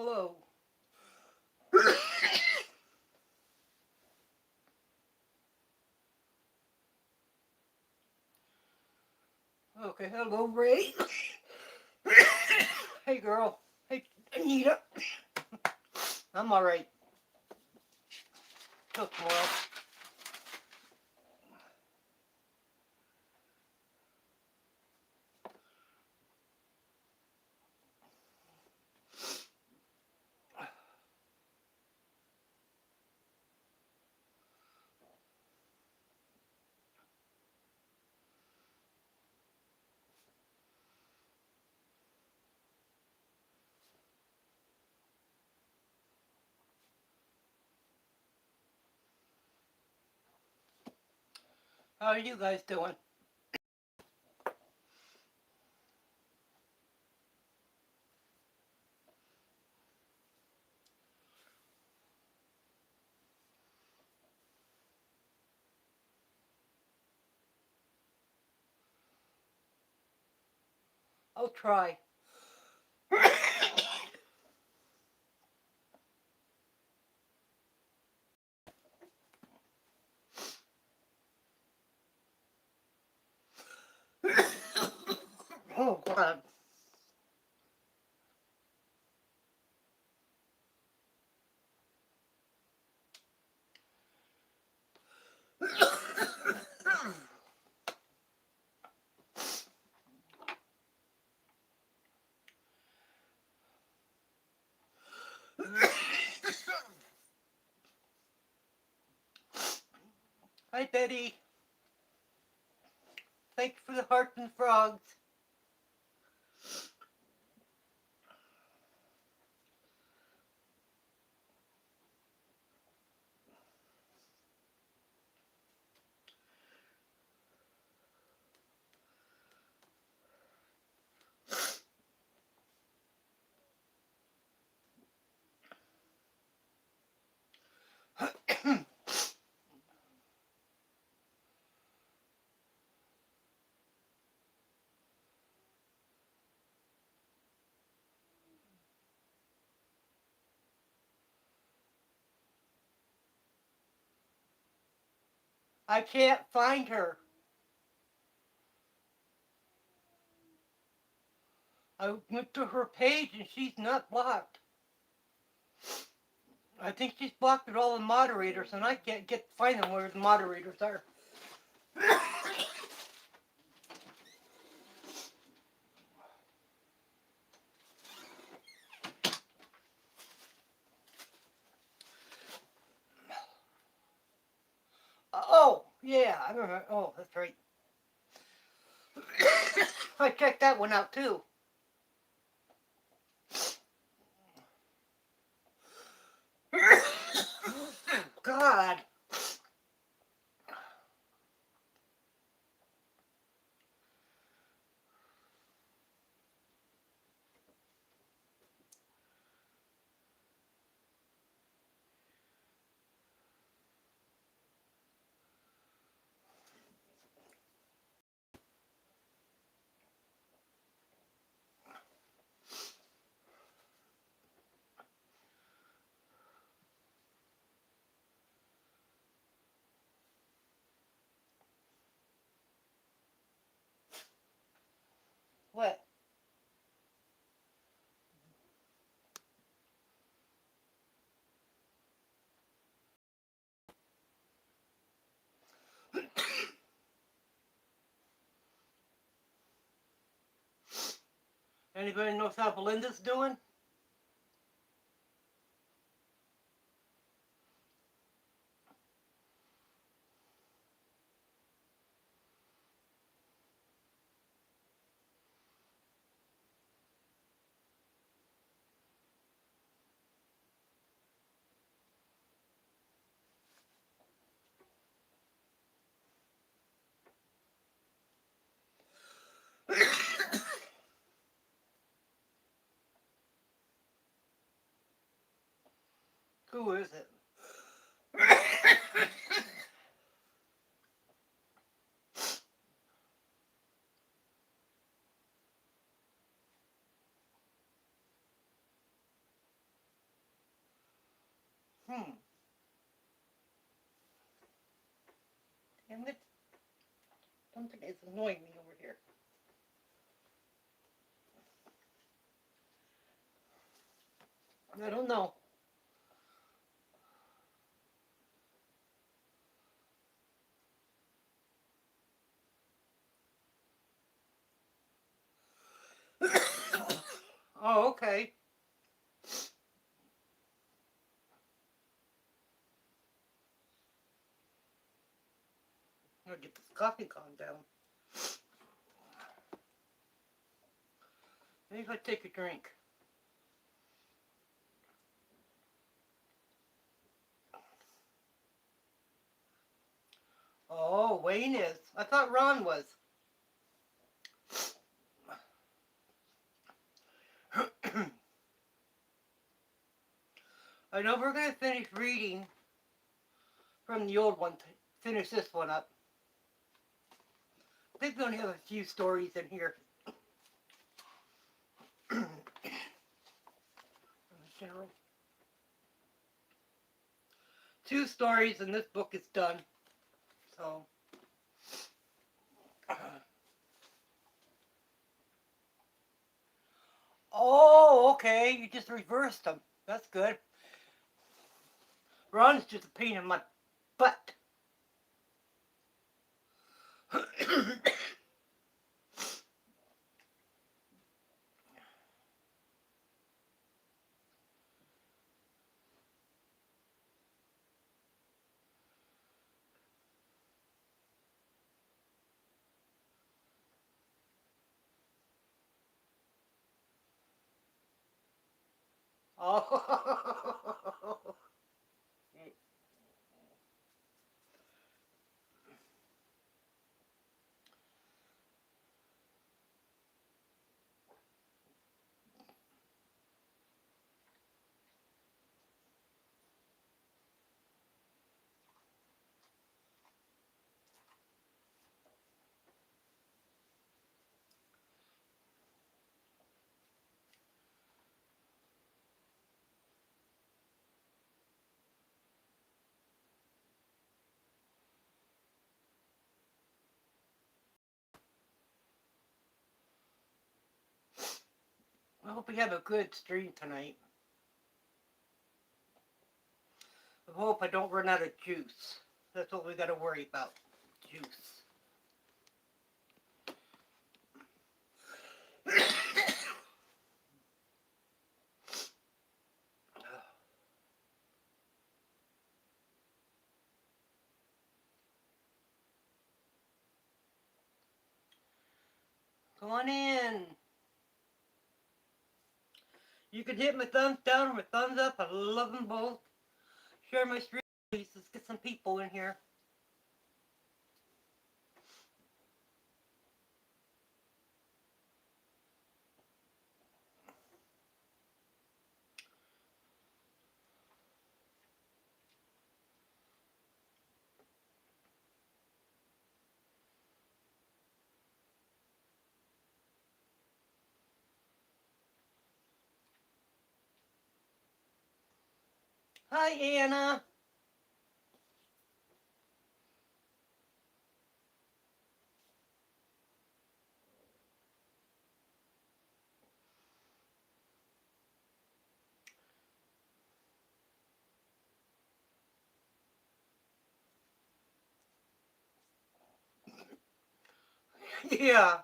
Hello. Okay, hello, Ray. Hey, girl. Hey, Anita. I'm alright. Till tomorrow. How are you guys doing? I'll try. Oh, God. Hi, Betty. Thanks for the hearts and frogs. I can't find her. I went to her page and she's not blocked. I think she's blocked with all the moderators, and I can't find them where the moderators are. Oh, yeah, I remember. Oh, that's right. I checked that one out too. God. What? Anybody knows how Belinda's doing? Who is it? Hmm. Damn it. Something is annoying me over here. I don't know. Oh, okay. I'll get this coffee calmed down. Maybe if I take a drink. Oh, Wayne is. I thought Ron was. I know we're going to finish reading from the old one to finish this one up. I think we only have a few stories in here. General. 2 stories and this book is done. So. Oh, okay. You just reversed them. That's good. Ron's just a pain in my butt. Oh. I hope we have a good stream tonight. I hope I don't run out of juice. That's what we got to worry about. Juice. Come on in. You can hit my thumbs down or my thumbs up. I love them both. Share my stream, please. Let's get some people in here. Hi, Anna. Yeah.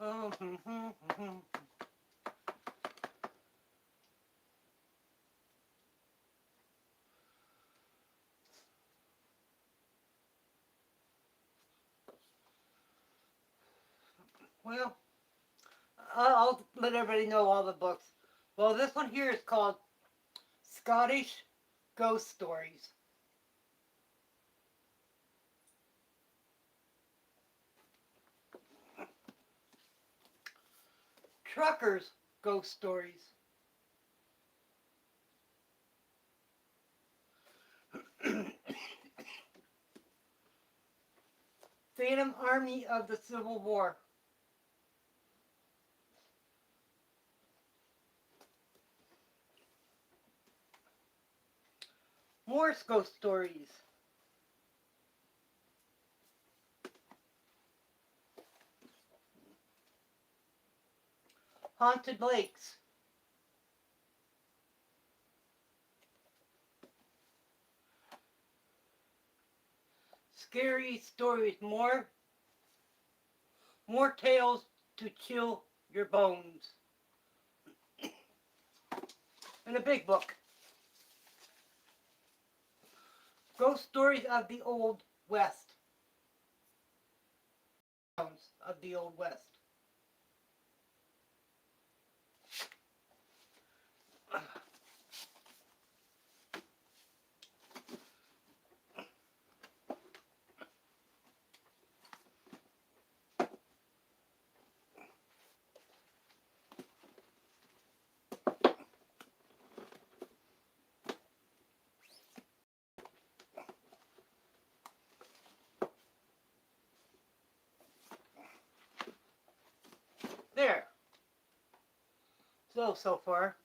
Oh, well, I'll let everybody know all the books. Well, this one here is called Scottish Ghost Stories. Truckers Ghost Stories. Phantom Army of the Civil War. Morse Ghost Stories. Haunted Lakes. Scary stories. More tales to chill your bones. And a big book. Ghost Stories of the Old West. Of the Old West. There. So far.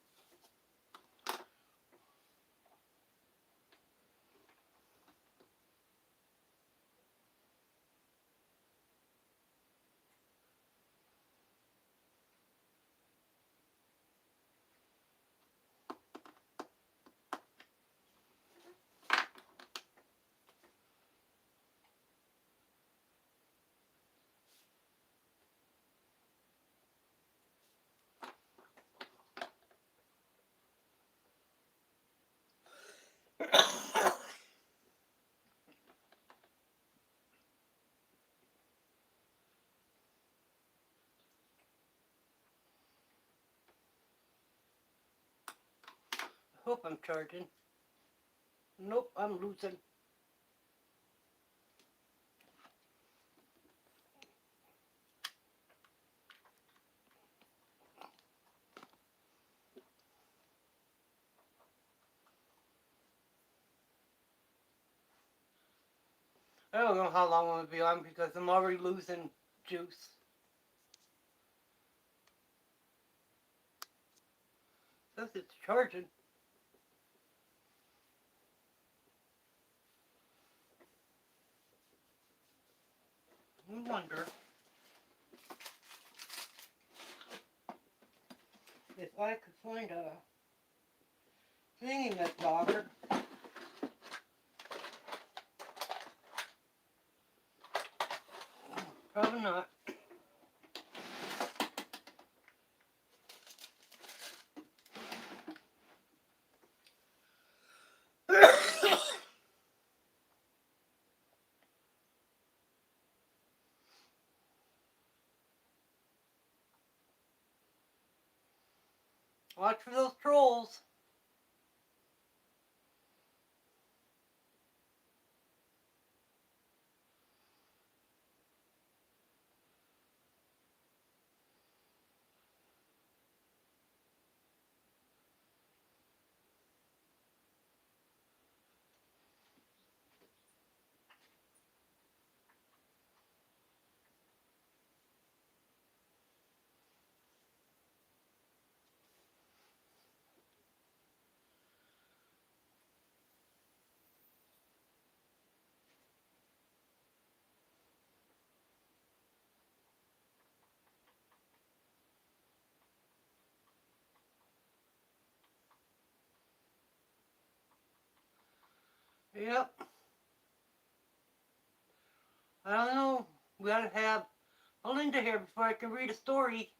Hope I'm charging. Nope, I'm losing. I don't know how long I'm going to be on because I'm already losing juice. Says it's charging. I wonder if I could find a thing in that dogger. Probably not. Watch for those trolls. Yep. I don't know. We gotta have Linda here before I can read a story.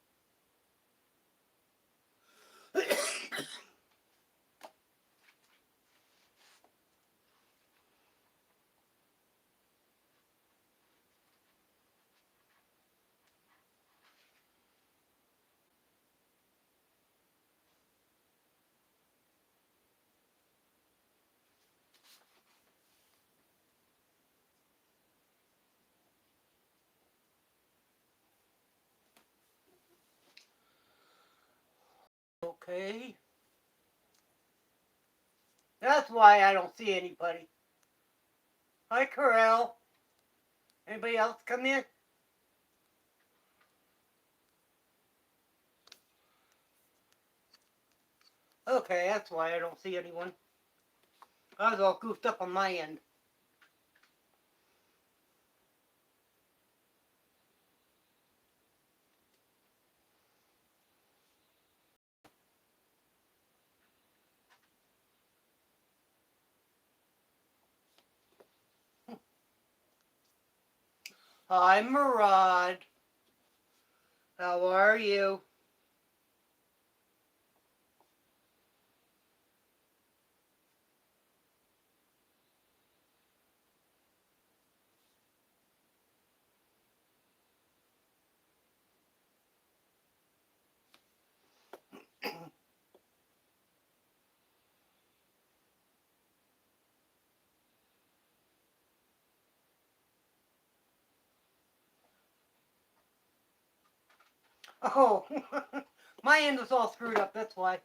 Okay. That's why I don't see anybody. Hi, Corel. Anybody else come in? Okay, that's why I don't see anyone. I was all goofed up on my end. Hi, Murad. How are you? Oh, my end was all screwed up, that's why.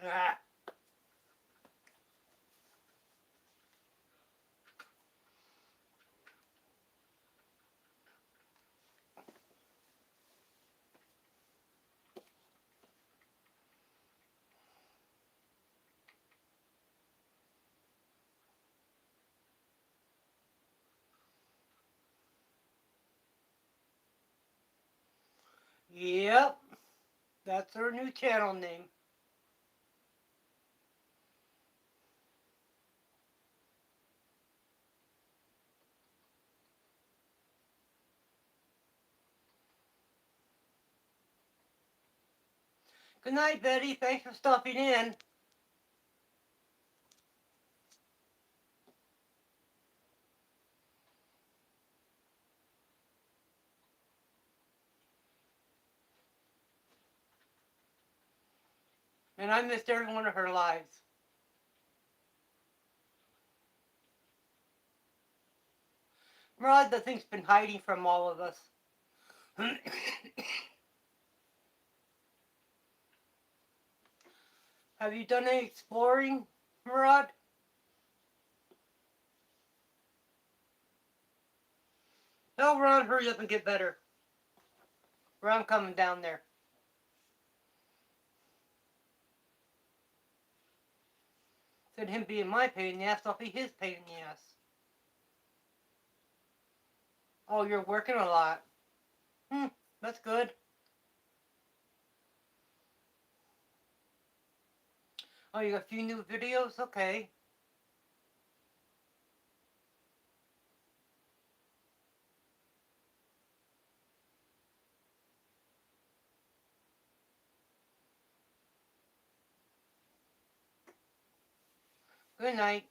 Ah. Yep, that's her new channel name. Good night, Betty. Thanks for stopping in. And I missed every one of her lives. Murad, the thing's been hiding from all of us. Have you done any exploring, Murad? Tell Ron hurry up and get better. Ron coming down there. Said him being my pain in the ass, I'll be his pain in the ass. Oh, you're working a lot. That's good. Oh, you got a few new videos? Okay. Good night.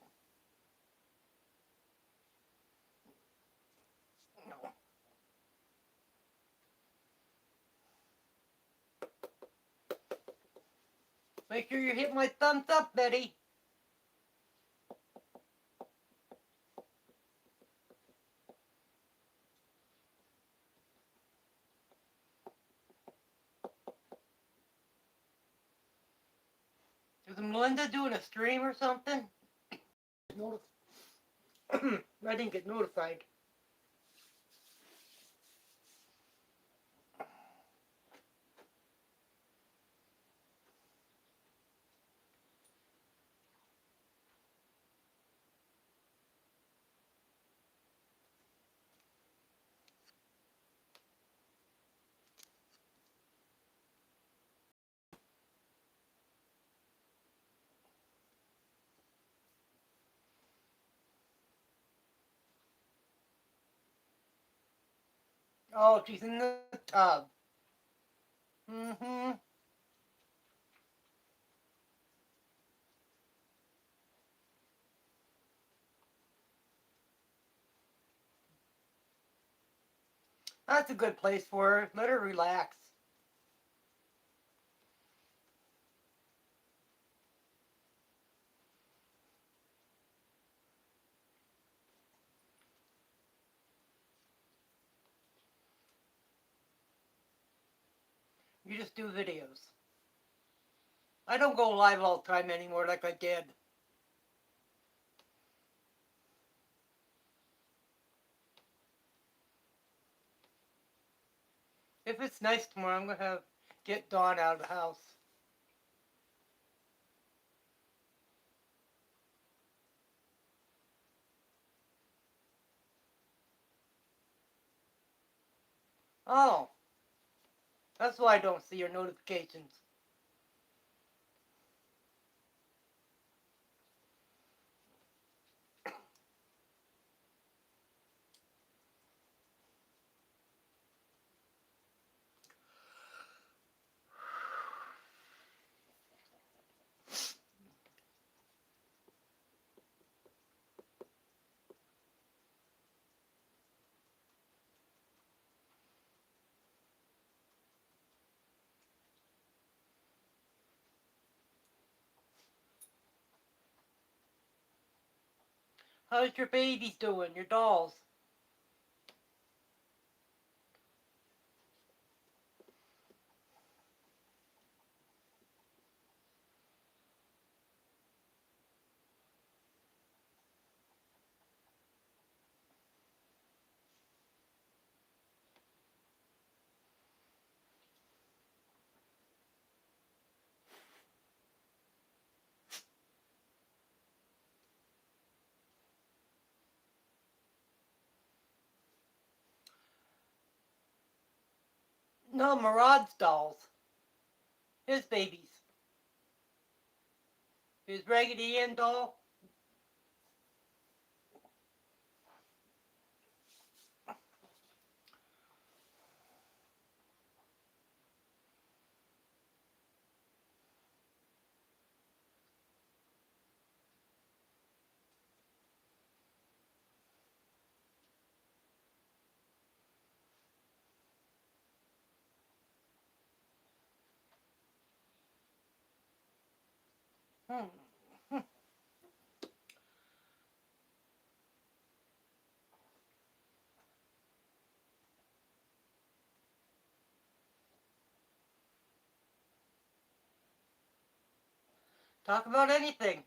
Make sure you hit my thumbs up, Betty. Is Melinda doing a stream or something? I didn't get notified. Oh, she's in the tub. Mm-hmm. That's a good place for her. Let her relax. You just do videos. I don't go live all the time anymore like I did. If it's nice tomorrow, I'm gonna get Dawn out of the house. Oh, that's why I don't see your notifications. How's your babies doing? Your dolls? No, Murad's dolls. His babies. His Raggedy Ann doll. Hmm. Talk about anything.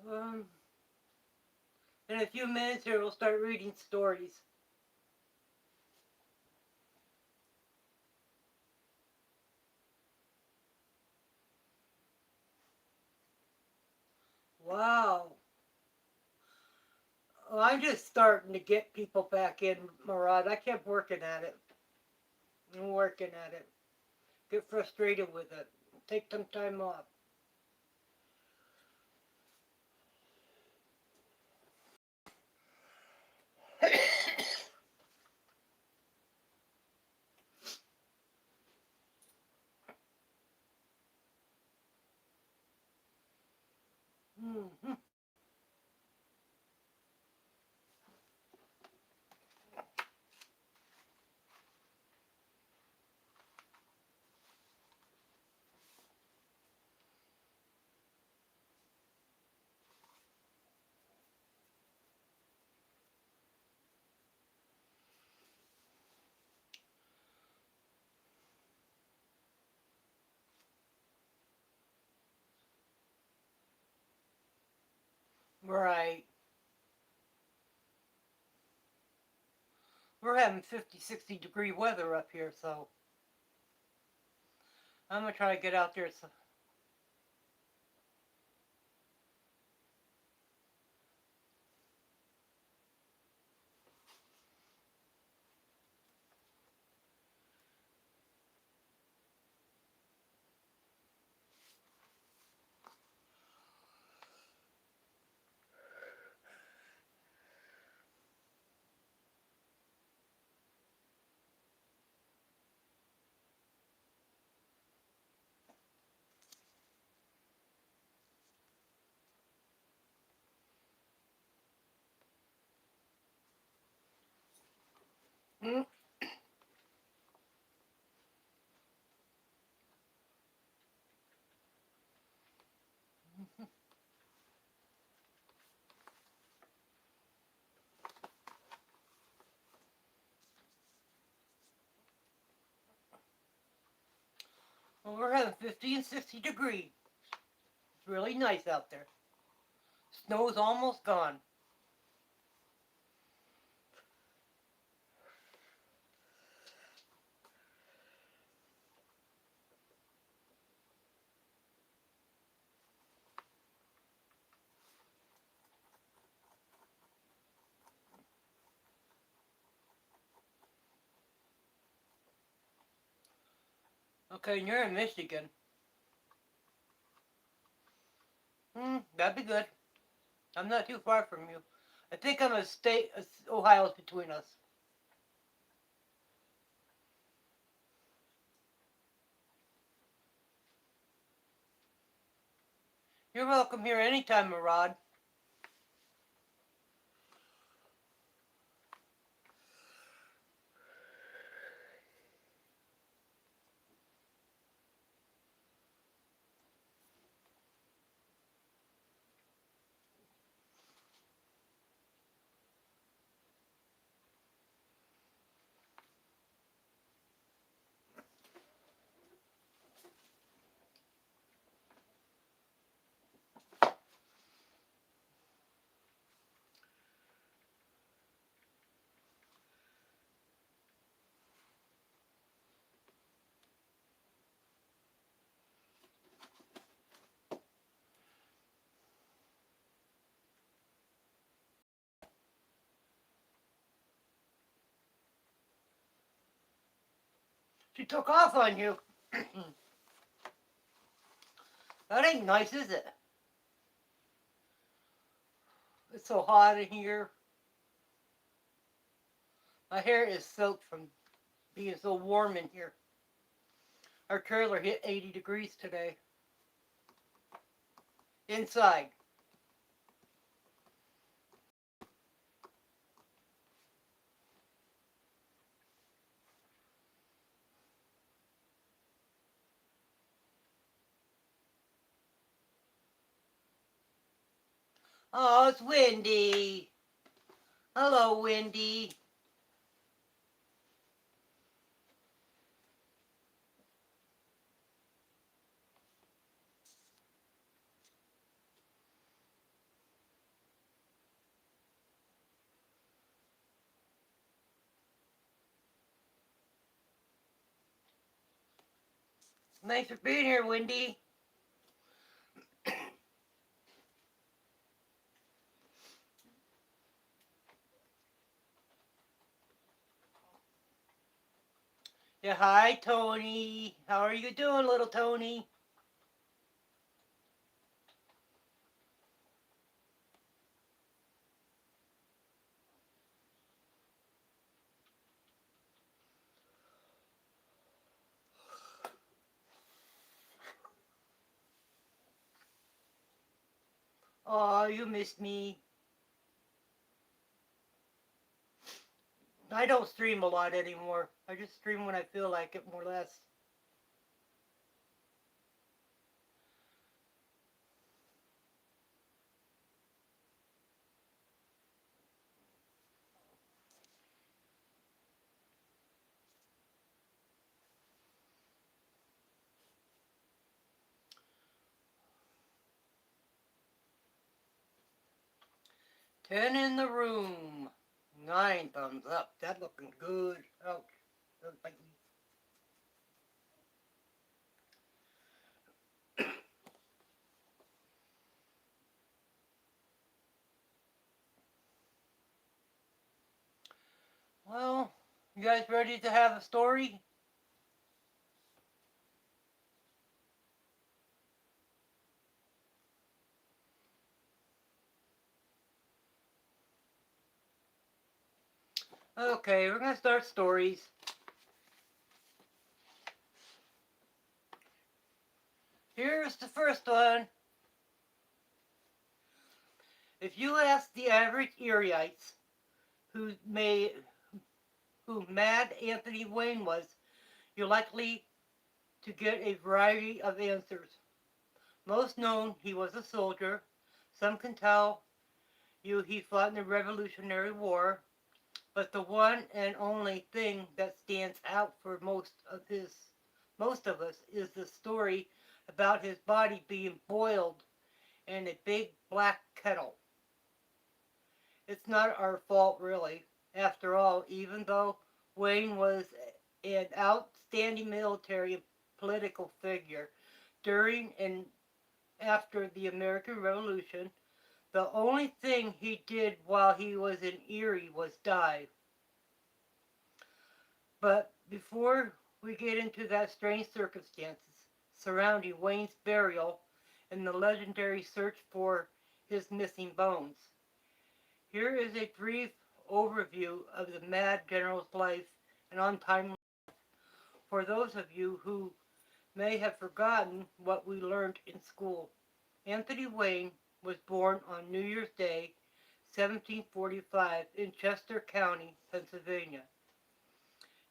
So, in a few minutes here, we'll start reading stories. Wow. Well, I'm just starting to get people back in, Murad. I kept working at it. I'm working at it. Get frustrated with it. Take some time off. Mhm. Right. We're having 50, 60-degree weather up here, so I'm going to try to get out there. So, Well, we're having 50 and 60 degrees. It's really nice out there. Snow's almost gone. Okay, and you're in Michigan. That'd be good. I'm not too far from you. I think I'm a state. Ohio's between us. You're welcome here anytime, Murad. She took off on you. That ain't nice, is it? It's so hot in here. My hair is soaked from being so warm in here. Our trailer hit 80 degrees today. Inside. Oh, it's windy. Hello, Wendy. Nice for being here, Wendy. Yeah, hi, Tony. How are you doing, little Tony? Oh, you missed me. I don't stream a lot anymore. I just stream when I feel like it, more or less. Ten in the room. 9 thumbs up. That looking good. Ouch. Don't bite me. Well, you guys ready to have a story? Okay, we're gonna start stories. Here's the first one. If you ask the average Erieite who Mad Anthony Wayne was, you're likely to get a variety of answers. Most known, he was a soldier. Some can tell you he fought in the Revolutionary War. But the one and only thing that stands out for most of us is the story about his body being boiled in a big black kettle. It's not our fault, really. After all, even though Wayne was an outstanding military and political figure during and after the American Revolution, the only thing he did while he was in Erie was die. But before we get into that strange circumstances surrounding Wayne's burial and the legendary search for his missing bones, here is a brief overview of the Mad General's life and untimely for those of you who may have forgotten what we learned in school. Anthony Wayne was born on New Year's Day, 1745, in Chester County, Pennsylvania.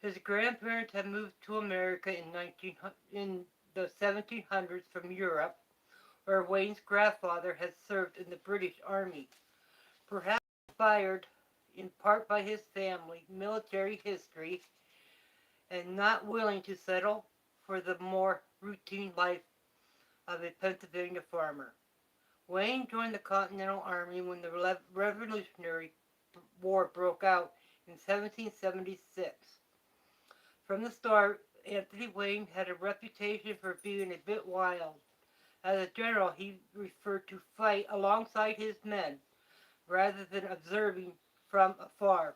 His grandparents had moved to America in the 1700s from Europe, where Wayne's grandfather had served in the British Army. Perhaps inspired in part by his family military history and not willing to settle for the more routine life of a Pennsylvania farmer. Wayne joined the Continental Army when the Revolutionary War broke out in 1776. From the start, Anthony Wayne had a reputation for being a bit wild. As a general, he preferred to fight alongside his men rather than observing from afar.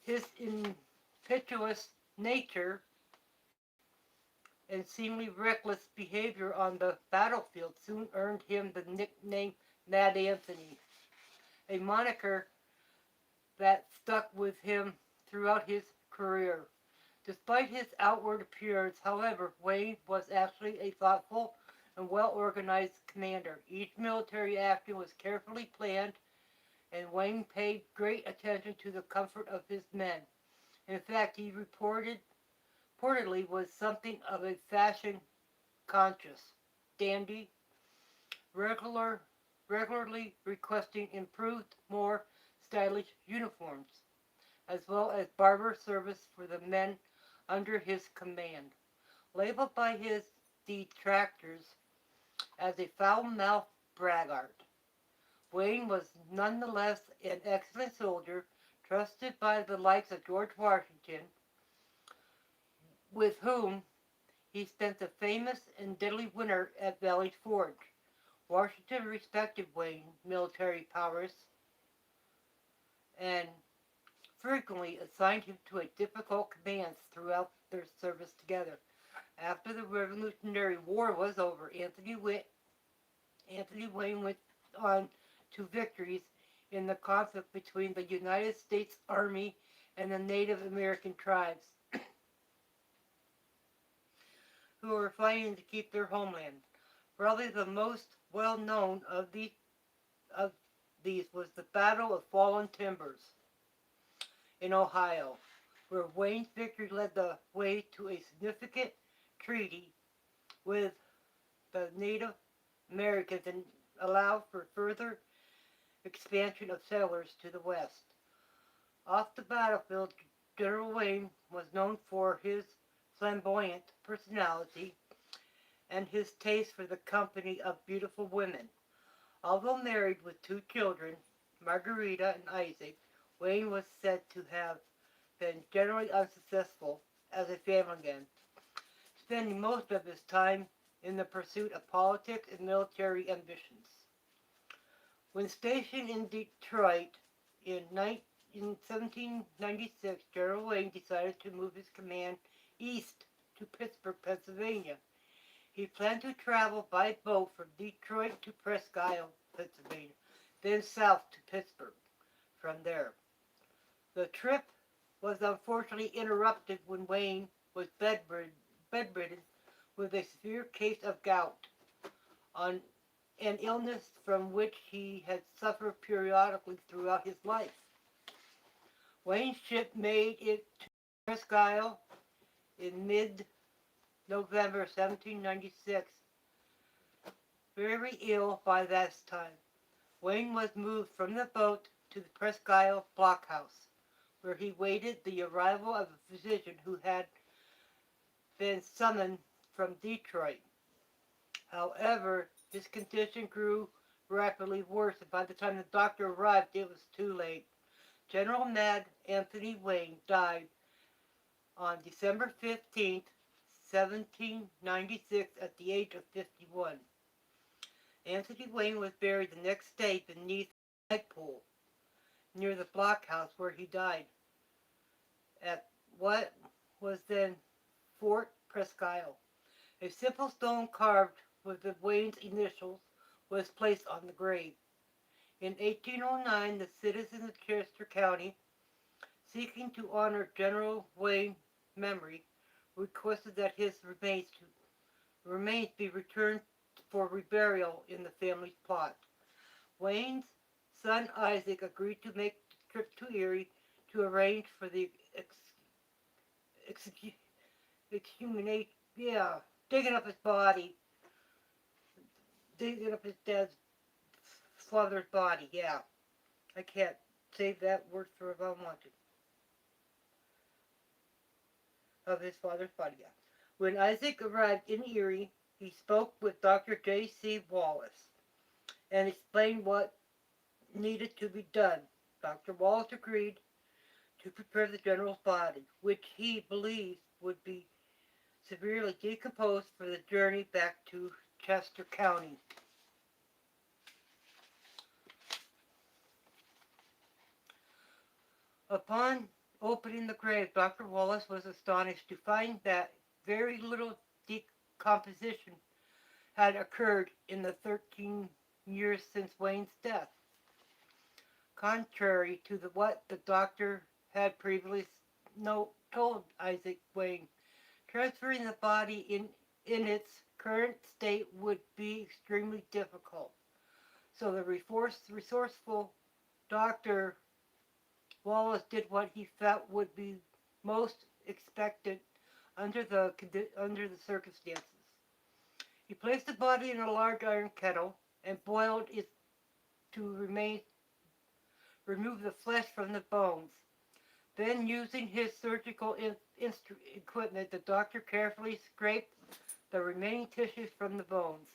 His impetuous nature and seemingly reckless behavior on the battlefield soon earned him the nickname Mad Anthony, a moniker that stuck with him throughout his career. Despite his outward appearance, however, Wayne was actually a thoughtful and well-organized commander. Each military action was carefully planned, and Wayne paid great attention to the comfort of his men. In fact, he reportedly was something of a fashion conscious dandy, regular, regularly requesting improved, more stylish uniforms, as well as barber service for the men under his command. Labeled by his detractors as a foul-mouthed braggart, Wayne was nonetheless an excellent soldier, trusted by the likes of George Washington, with whom he spent the famous and deadly winter at Valley Forge. Washington respected Wayne's military prowess and frequently assigned him to a difficult commands throughout their service together. After the Revolutionary War was over, Anthony Wayne went on to victories in the conflict between the United States Army and the Native American tribes who were fighting to keep their homeland. Probably the most well-known of these was the Battle of Fallen Timbers in Ohio, where Wayne's victory led the way to a significant treaty with the Native Americans and allowed for further expansion of settlers to the west. Off the battlefield, General Wayne was known for his flamboyant personality and his taste for the company of beautiful women. Although married with two children, Margarita and Isaac, Wayne was said to have been generally unsuccessful as a family man, spending most of his time in the pursuit of politics and military ambitions. When stationed in Detroit in 1796, General Wayne decided to move his command east to Pittsburgh, Pennsylvania. He planned to travel by boat from Detroit to Presque Isle, Pennsylvania, then south to Pittsburgh from there. The trip was unfortunately interrupted when Wayne was bedridden with a severe case of gout, an illness from which he had suffered periodically throughout his life. Wayne's ship made it to Presque Isle in mid-November 1796, very ill by that time. Wayne was moved from the boat to the Presque Isle blockhouse, where he waited the arrival of a physician who had been summoned from Detroit. However, his condition grew rapidly worse, and by the time the doctor arrived, it was too late. General Mad Anthony Wayne died on December 15th, 1796, at the age of 51. Anthony Wayne was buried the next day beneath a flagpole near the blockhouse where he died, at what was then Fort Presque Isle. A simple stone carved with the Wayne's initials was placed on the grave. In 1809, the citizens of Chester County, seeking to honor General Wayne's memory, requested that his remains be returned for reburial in the family's plot. Wayne's son Isaac agreed to make the trip to Erie to arrange for the exhumation, digging up his body, digging up his dad's father's body, I can't say that word for if I wanted. Of his father's body, When Isaac arrived in Erie, he spoke with Dr. J.C. Wallace and explained what needed to be done. Dr. Wallace agreed to prepare the general's body, which he believed would be severely decomposed for the journey back to Chester County. Upon opening the grave, Dr. Wallace was astonished to find that very little decomposition had occurred in the 13 years since Wayne's death. Contrary to what the doctor had previously told Isaac Wayne, transferring the body in its current state would be extremely difficult. So the resourceful Dr. Wallace did what he felt would be most expected under the circumstances. He placed the body in a large iron kettle and boiled it to remove the flesh from the bones. Then, using his surgical equipment, the doctor carefully scraped the remaining tissues from the bones.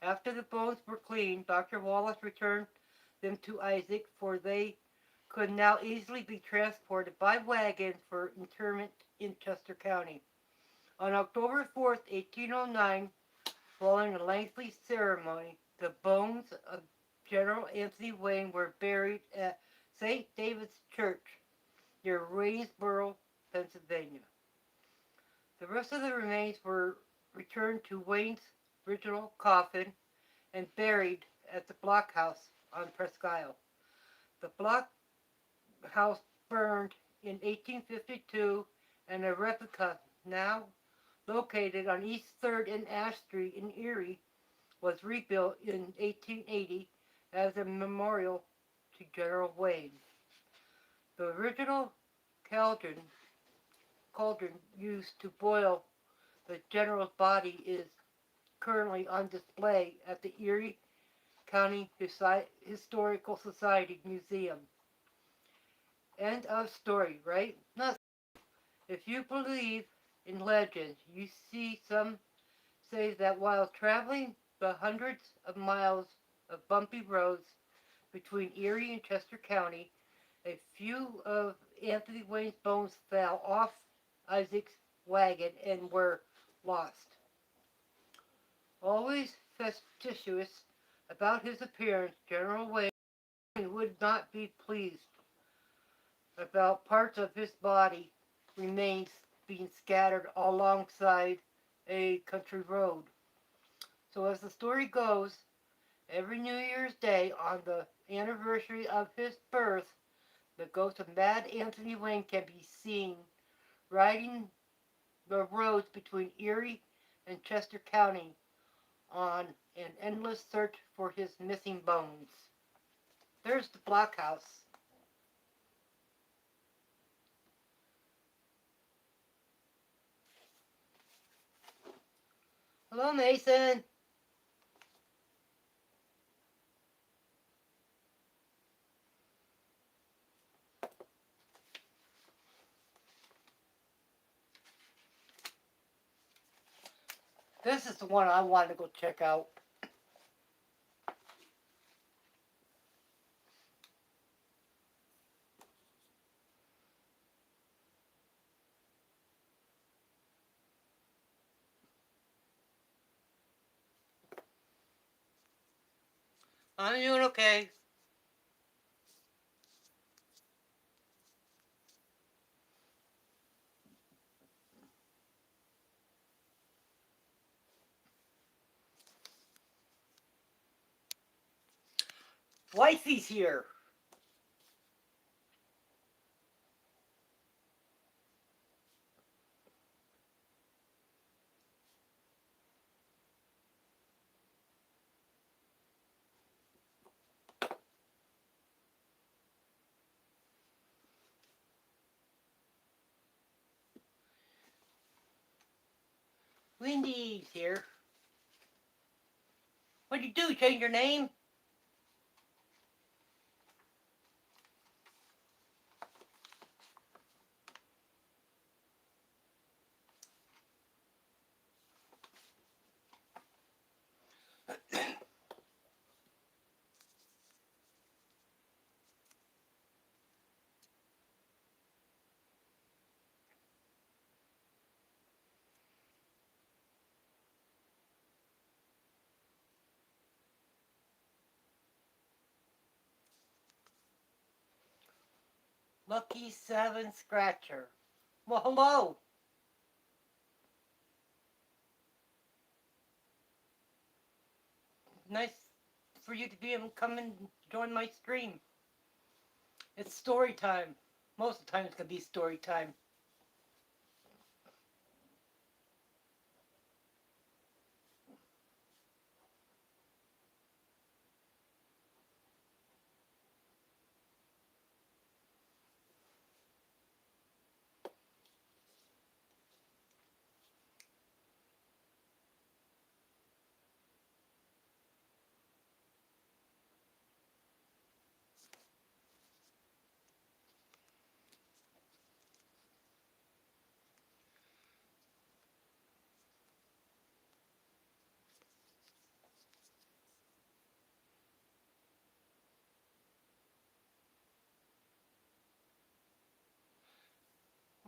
After the bones were cleaned, Dr. Wallace returned them to Isaac, for they could now easily be transported by wagon for interment in Chester County. On October 4th, 1809, following a lengthy ceremony, the bones of General Anthony Wayne were buried at St. David's Church near Waynesboro, Pennsylvania. The rest of the remains were returned to Wayne's original coffin and buried at the blockhouse on Presque Isle. The blockhouse burned in 1852, and a replica, now located on East 3rd and Ash Street in Erie, was rebuilt in 1880 as a memorial to General Wayne. The original cauldron used to boil the general's body is currently on display at the Erie County Historical Society Museum. End of story, right? Not. If you believe in legends, you see some say that while traveling the hundreds of miles of bumpy roads between Erie and Chester County, a few of Anthony Wayne's bones fell off Isaac's wagon and were lost. Always fastidious about his appearance, General Wayne would not be pleased about parts of his body remains being scattered alongside a country road. So as the story goes, every New Year's Day on the anniversary of his birth, the ghost of Mad Anthony Wayne can be seen riding the roads between Erie and Chester County on an endless search for his missing bones. There's the blockhouse. Hello, Mason. This is the one I wanted to go check out. I'm doing okay. Wifey's here. Wendy's here. What'd you do? Change your name? Lucky 7 Scratcher. Well, hello. Nice for you to be able to come and join my stream. It's story time. Most of the time it's going to be story time.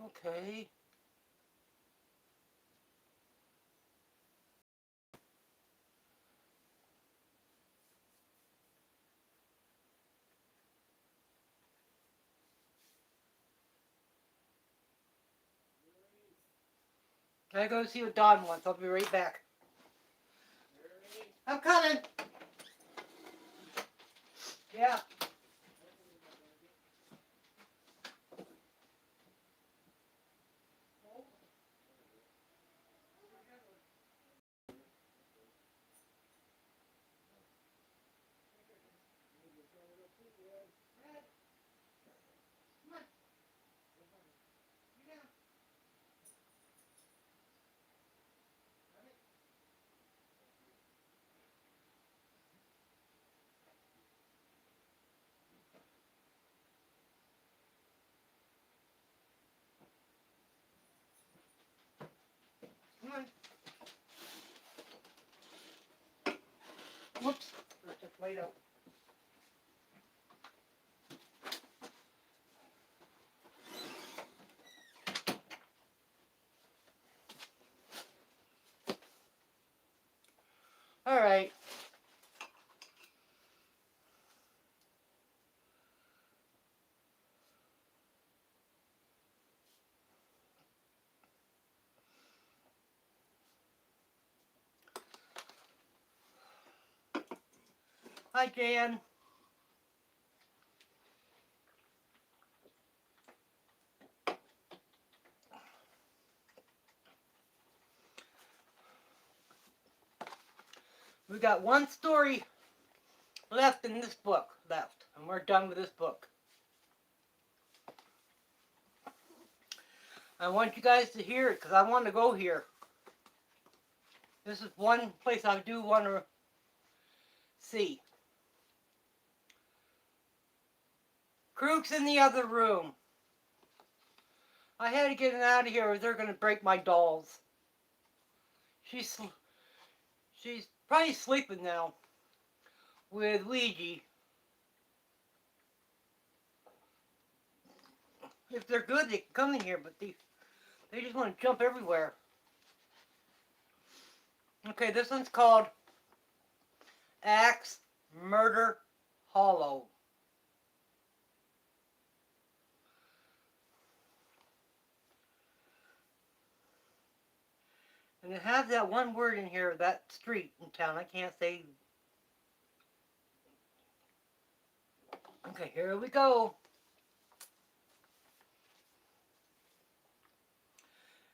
Okay. I gotta see what Don wants. I'll be right back. I'm coming. Yeah. Come on. Whoops. There's the Play-Doh. All right. Hi, Jan. We got one story left in this book left, and we're done with this book. I want you guys to hear it because I want to go here. This is one place I do want to see. Krook's in the other room. I had to get it out of here or they're going to break my dolls. She's probably sleeping now with Ouija. If they're good, they can come in here, but they just want to jump everywhere. Okay, this one's called Axe Murder Hollow. And it has that one word in here, that street in town. I can't say. Okay, here we go.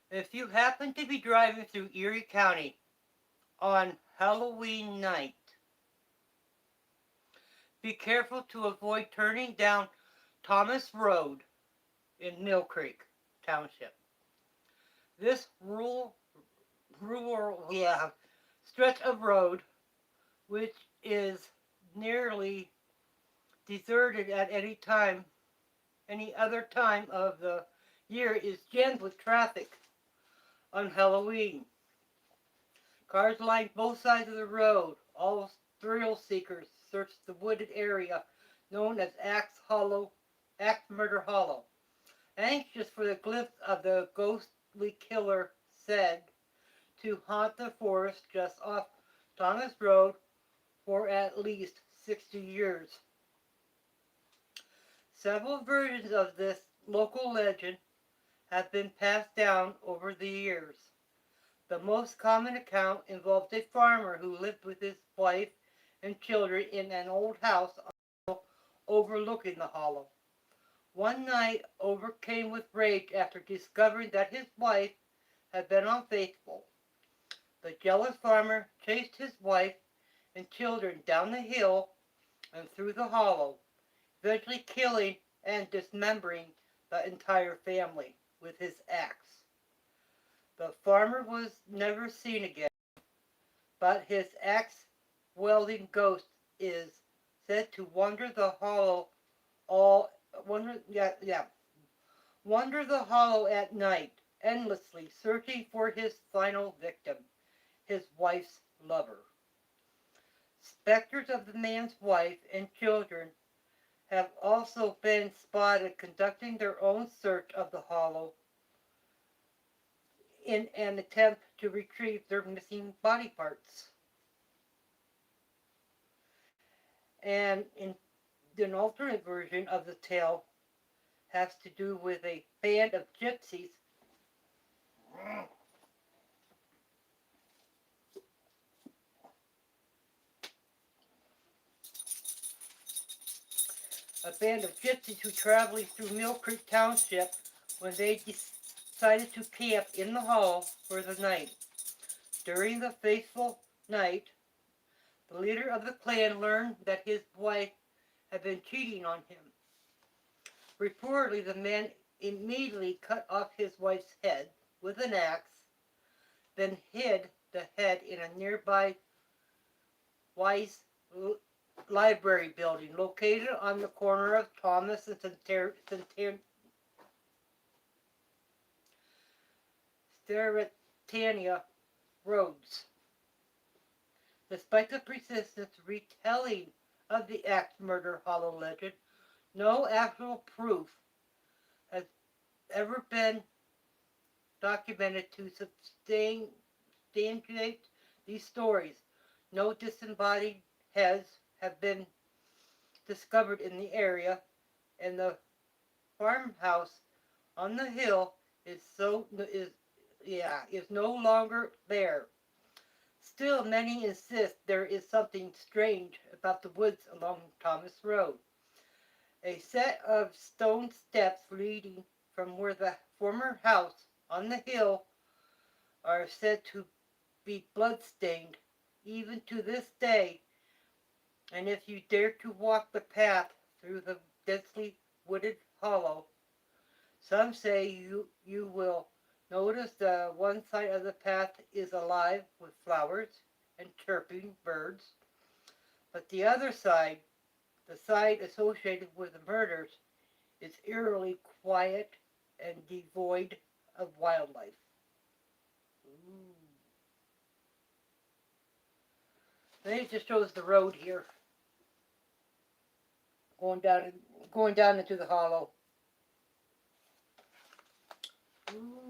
If you happen to be driving through Erie County on Halloween night, be careful to avoid turning down Thomas Road in Mill Creek Township. This rural stretch of road, which is nearly deserted at any other time of the year, is jammed with traffic on Halloween. Cars line both sides of the road. All thrill seekers search the wooded area known as Axe Murder Hollow, anxious for the glimpse of the ghostly killer said to haunt the forest just off Thomas Road for at least 60 years. Several versions of this local legend have been passed down over the years. The most common account involved a farmer who lived with his wife and children in an old house overlooking the hollow. One night, overcame with rage after discovering that his wife had been unfaithful, the jealous farmer chased his wife and children down the hill and through the hollow, eventually killing and dismembering the entire family with his axe. The farmer was never seen again, but his axe-wielding ghost is said to wander the hollow at night, endlessly searching for his final victim, his wife's lover. Specters of the man's wife and children have also been spotted conducting their own search of the hollow in an attempt to retrieve their missing body parts. And in an alternate version of the tale has to do with a band of gypsies who traveling through Mill Creek Township when they decided to camp in the hollow for the night. During the fateful night, the leader of the clan learned that his wife had been cheating on him. Reportedly, the man immediately cut off his wife's head with an axe, then hid the head in a nearby Weiss Library building located on the corner of Thomas and Sterretania roads. Despite the persistent retelling of the Axe Murder Hollow legend, no actual proof has ever been documented to substantiate these stories. No disembodied heads have been discovered in the area, and the farmhouse on the hill is no longer there. Still, many insist there is something strange about the woods along Thomas Road. A set of stone steps leading from where the former house on the hill are said to be blood-stained even to this day, and if you dare to walk the path through the densely wooded hollow, some say you will notice the one side of the path is alive with flowers and chirping birds, but the other side, the side associated with the murders, is eerily quiet and devoid of wildlife. Ooh. Then it just shows the road here, going down, going down into the hollow. Ooh.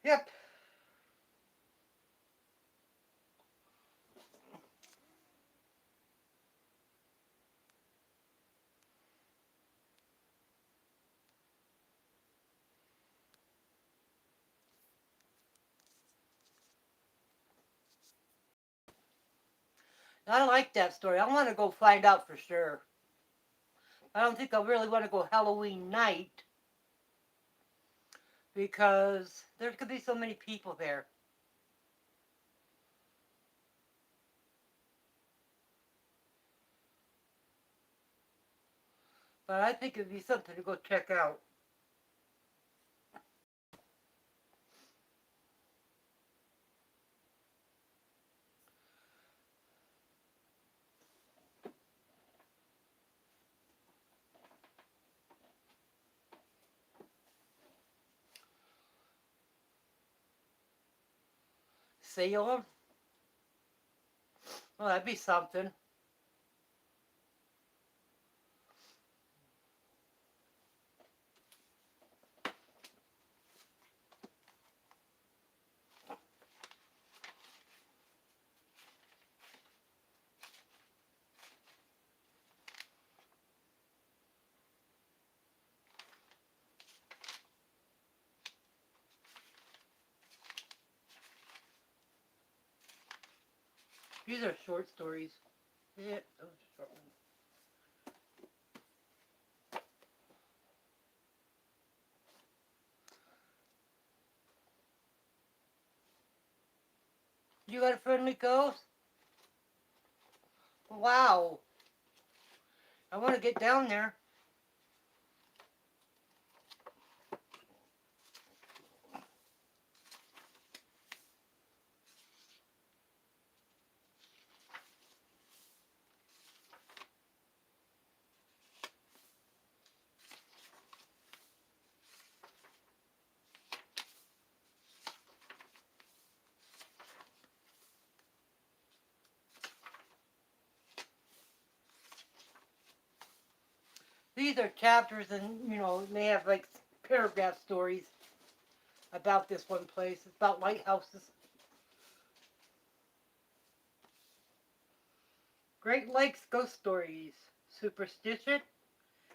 Yep. I like that story. I want to go find out for sure. I don't think I really want to go Halloween night because there could be so many people there. But I think it'd be something to go check out. Salem? Well, that'd be something. These are short stories. Yeah, those are short ones. You got a friendly ghost? Wow. I want to get down there. These are chapters, and they have like paragraph stories about this one place. It's about lighthouses. Great Lakes ghost stories, superstition,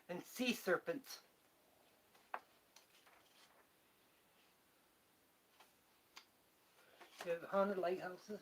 and sea serpents. You have haunted lighthouses.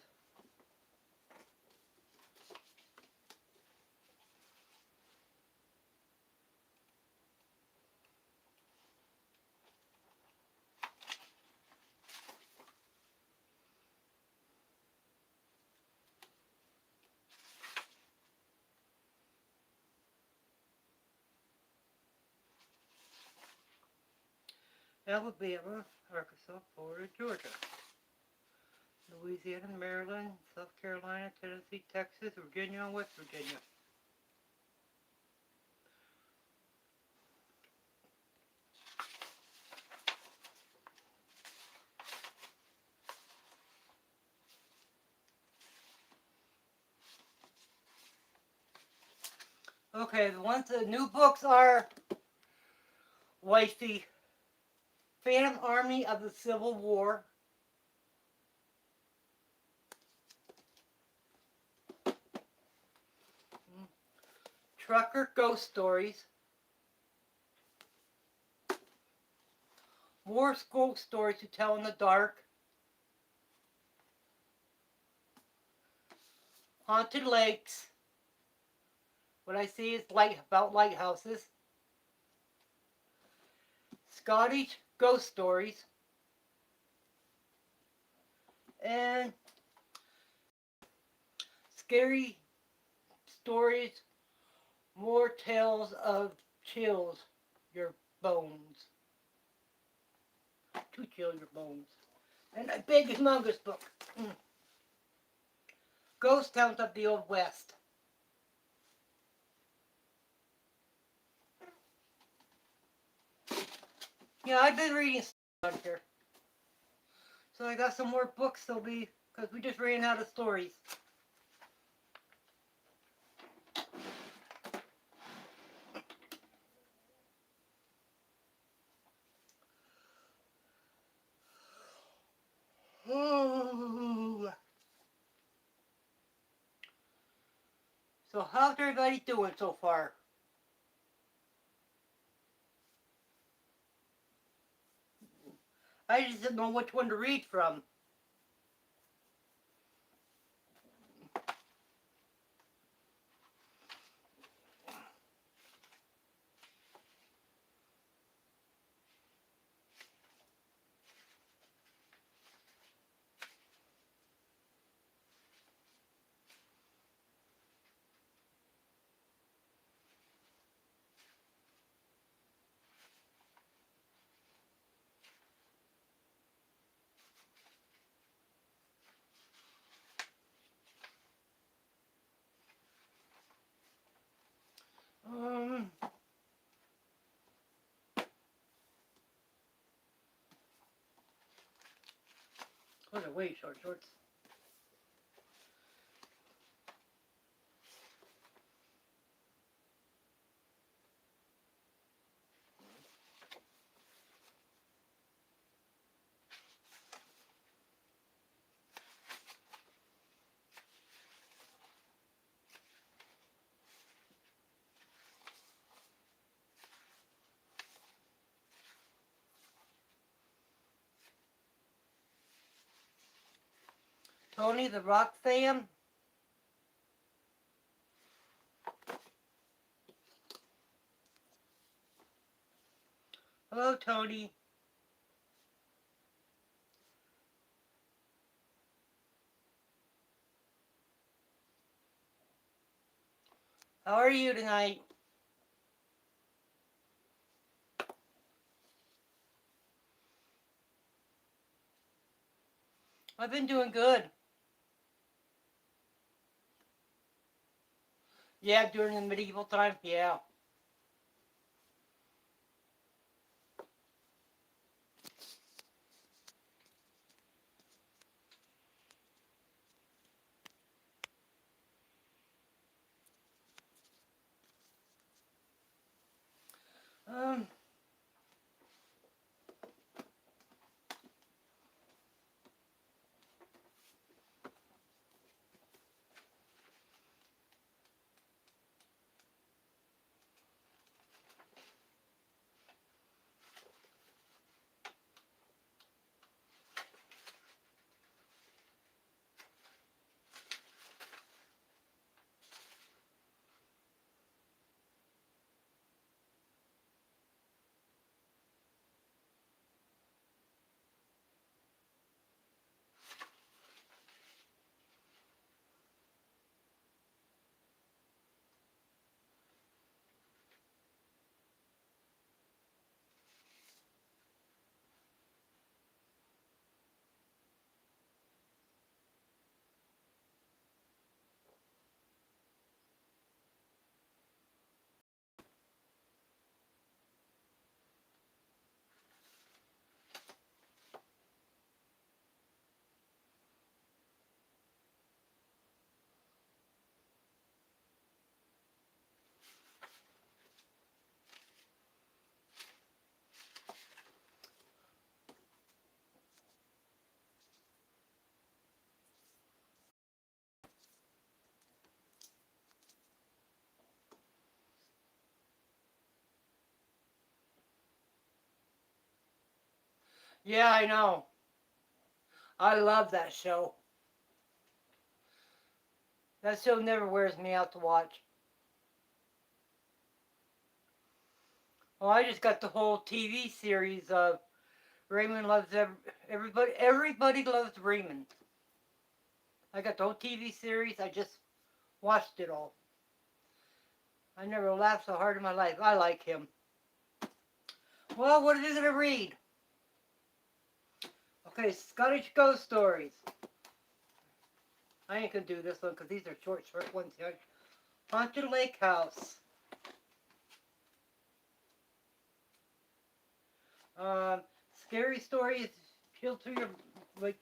Alabama, Arkansas, Florida, Georgia, Louisiana, Maryland, South Carolina, Tennessee, Texas, Virginia, and West Virginia. Okay, the new books are like the Phantom Army of the Civil War, Trucker Ghost Stories, More School Stories to Tell in the Dark, Haunted Lakes. What I see is about lighthouses, Scottish Ghost Stories, and Scary Stories, More Tales of Chills, your bones. To chill your bones. And a big, humongous book. Ghost Towns of the Old West. Yeah, I've been reading on here. So I got some more books they'll be, because we just ran out of stories. So how's everybody doing so far? I just didn't know which one to read from. Um, what a way, short shorts. Tony the Rock fan. Hello, Tony. How are you tonight? I've been doing good. Yeah, during the medieval time. Yeah. Um. Yeah, I know. I love that show. That show never wears me out to watch. Well, I just got the whole TV series of Raymond Loves Everybody. Everybody loves Raymond. I got the whole TV series. I just watched it all. I never laughed so hard in my life. I like him. Well, what are you going to read? Okay, Scottish Ghost Stories. I ain't going to do this one because these are short ones here. Haunted Lake House. Scary Stories. Chill to your... Like,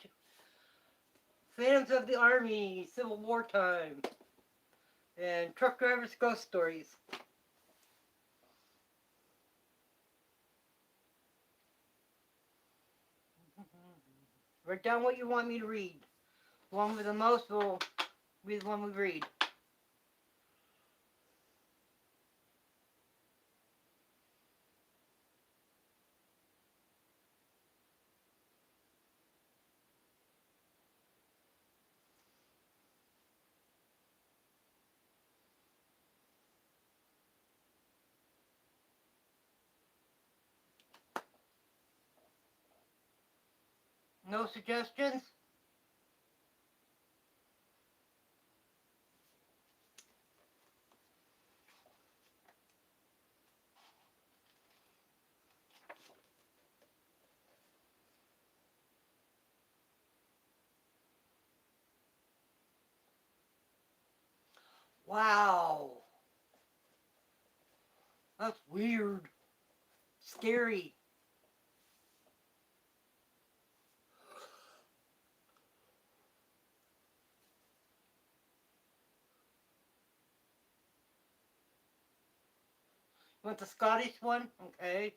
Phantoms of the Army. Civil War Time. And Truck Drivers Ghost Stories. Write down what you want me to read. The one with the most will be the one we read. No suggestions? Wow. That's weird. Scary. You want the Scottish one? Okay.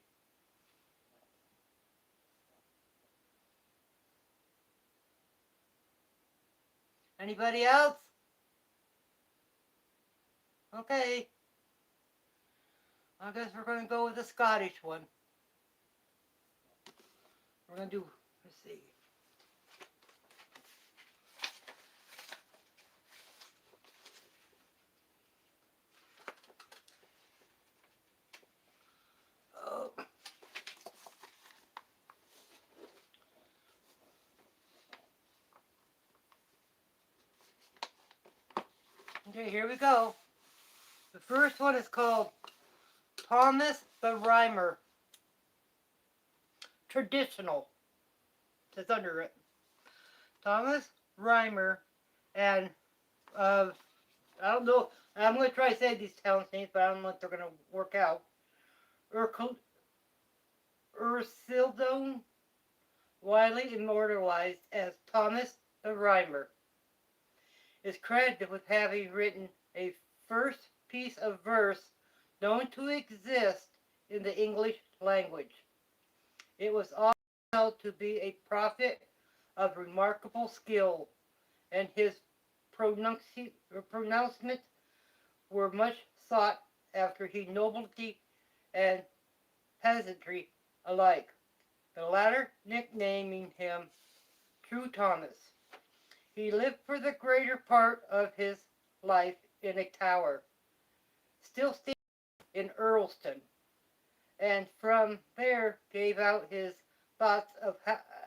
Anybody else? Okay. I guess we're going to go with the Scottish one. We're going to do, let's see. Oh. Okay, here we go. The first one is called Thomas the Rhymer. Traditional. It's under it. Thomas Rhymer and I don't know. I'm going to try to say these town names, but I don't know if they're going to work out. Ursildone, widely immortalized as Thomas the Rhymer, is credited with having written a first piece of verse known to exist in the English language. It was also held to be a prophet of remarkable skill, and his pronouncements were much sought after he nobility and peasantry alike, the latter nicknaming him True Thomas. He lived for the greater part of his life in a tower, still standing in Earlston, and from there gave out his thoughts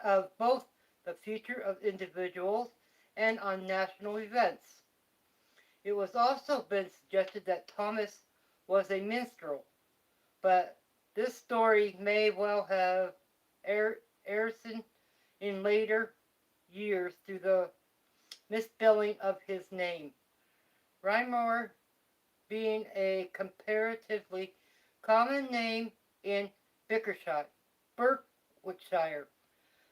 of both the future of individuals and on national events. It was also been suggested that Thomas was a minstrel, but this story may well have arisen in later years through the misspelling of his name. Rymor being a comparatively common name in Berkshire.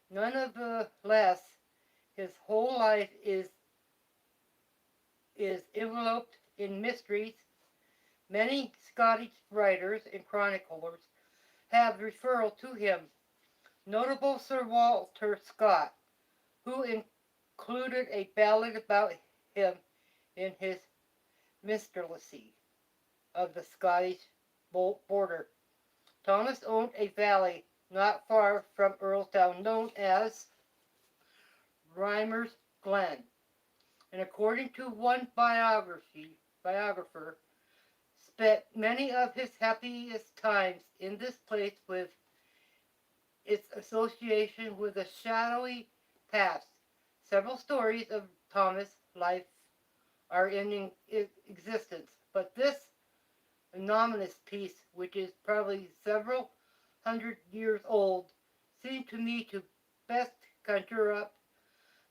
None of the less, his whole life is enveloped in mysteries. Many Scottish writers and chroniclers have referral to him. Notable Sir Walter Scott, who included a ballad about him in his Minstrelsy of the Scottish border. Thomas owned a valley not far from Earlstown known as Rymer's Glen, and according to one biographer, spent many of his happiest times in this place with its association with a shadowy past. Several stories of Thomas' life are in existence, but this anonymous piece, which is probably several hundred years old, seem to me to best conjure up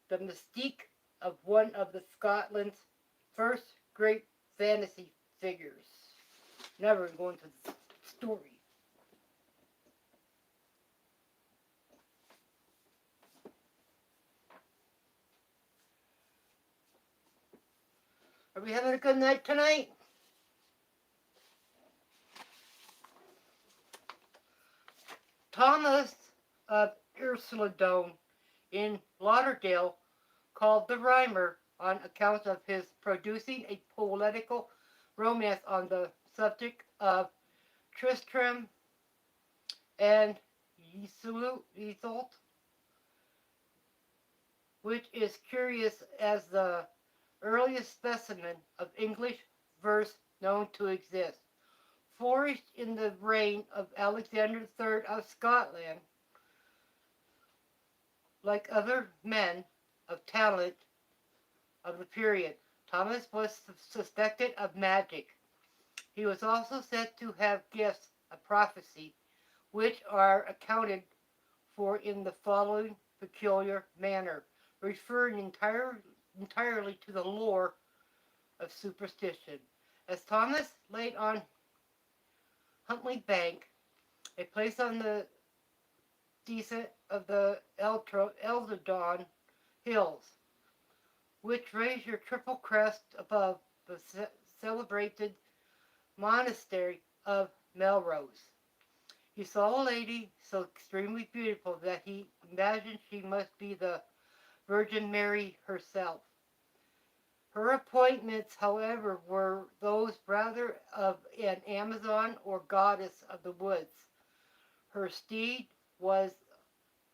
the mystique of one of the Scotland's first great fantasy figures. Never going to the story. Are we having a good night tonight? Thomas of Ursuladown in Lauderdale called the Rhymer on account of his producing a poetical romance on the subject of Tristram and Iseult, which is curious as the earliest specimen of English verse known to exist. Flourished in the reign of Alexander III of Scotland, like other men of talent of the period, Thomas was suspected of magic. He was also said to have gifts of prophecy, which are accounted for in the following peculiar manner, referring entirely to the lore of superstition. As Thomas laid on Huntley Bank, a place on the descent of the Eldon Hills, which raise your triple crest above the celebrated monastery of Melrose. He saw a lady so extremely beautiful that he imagined she must be the Virgin Mary herself. Her appointments, however, were those rather of an Amazon or goddess of the woods. Her steed was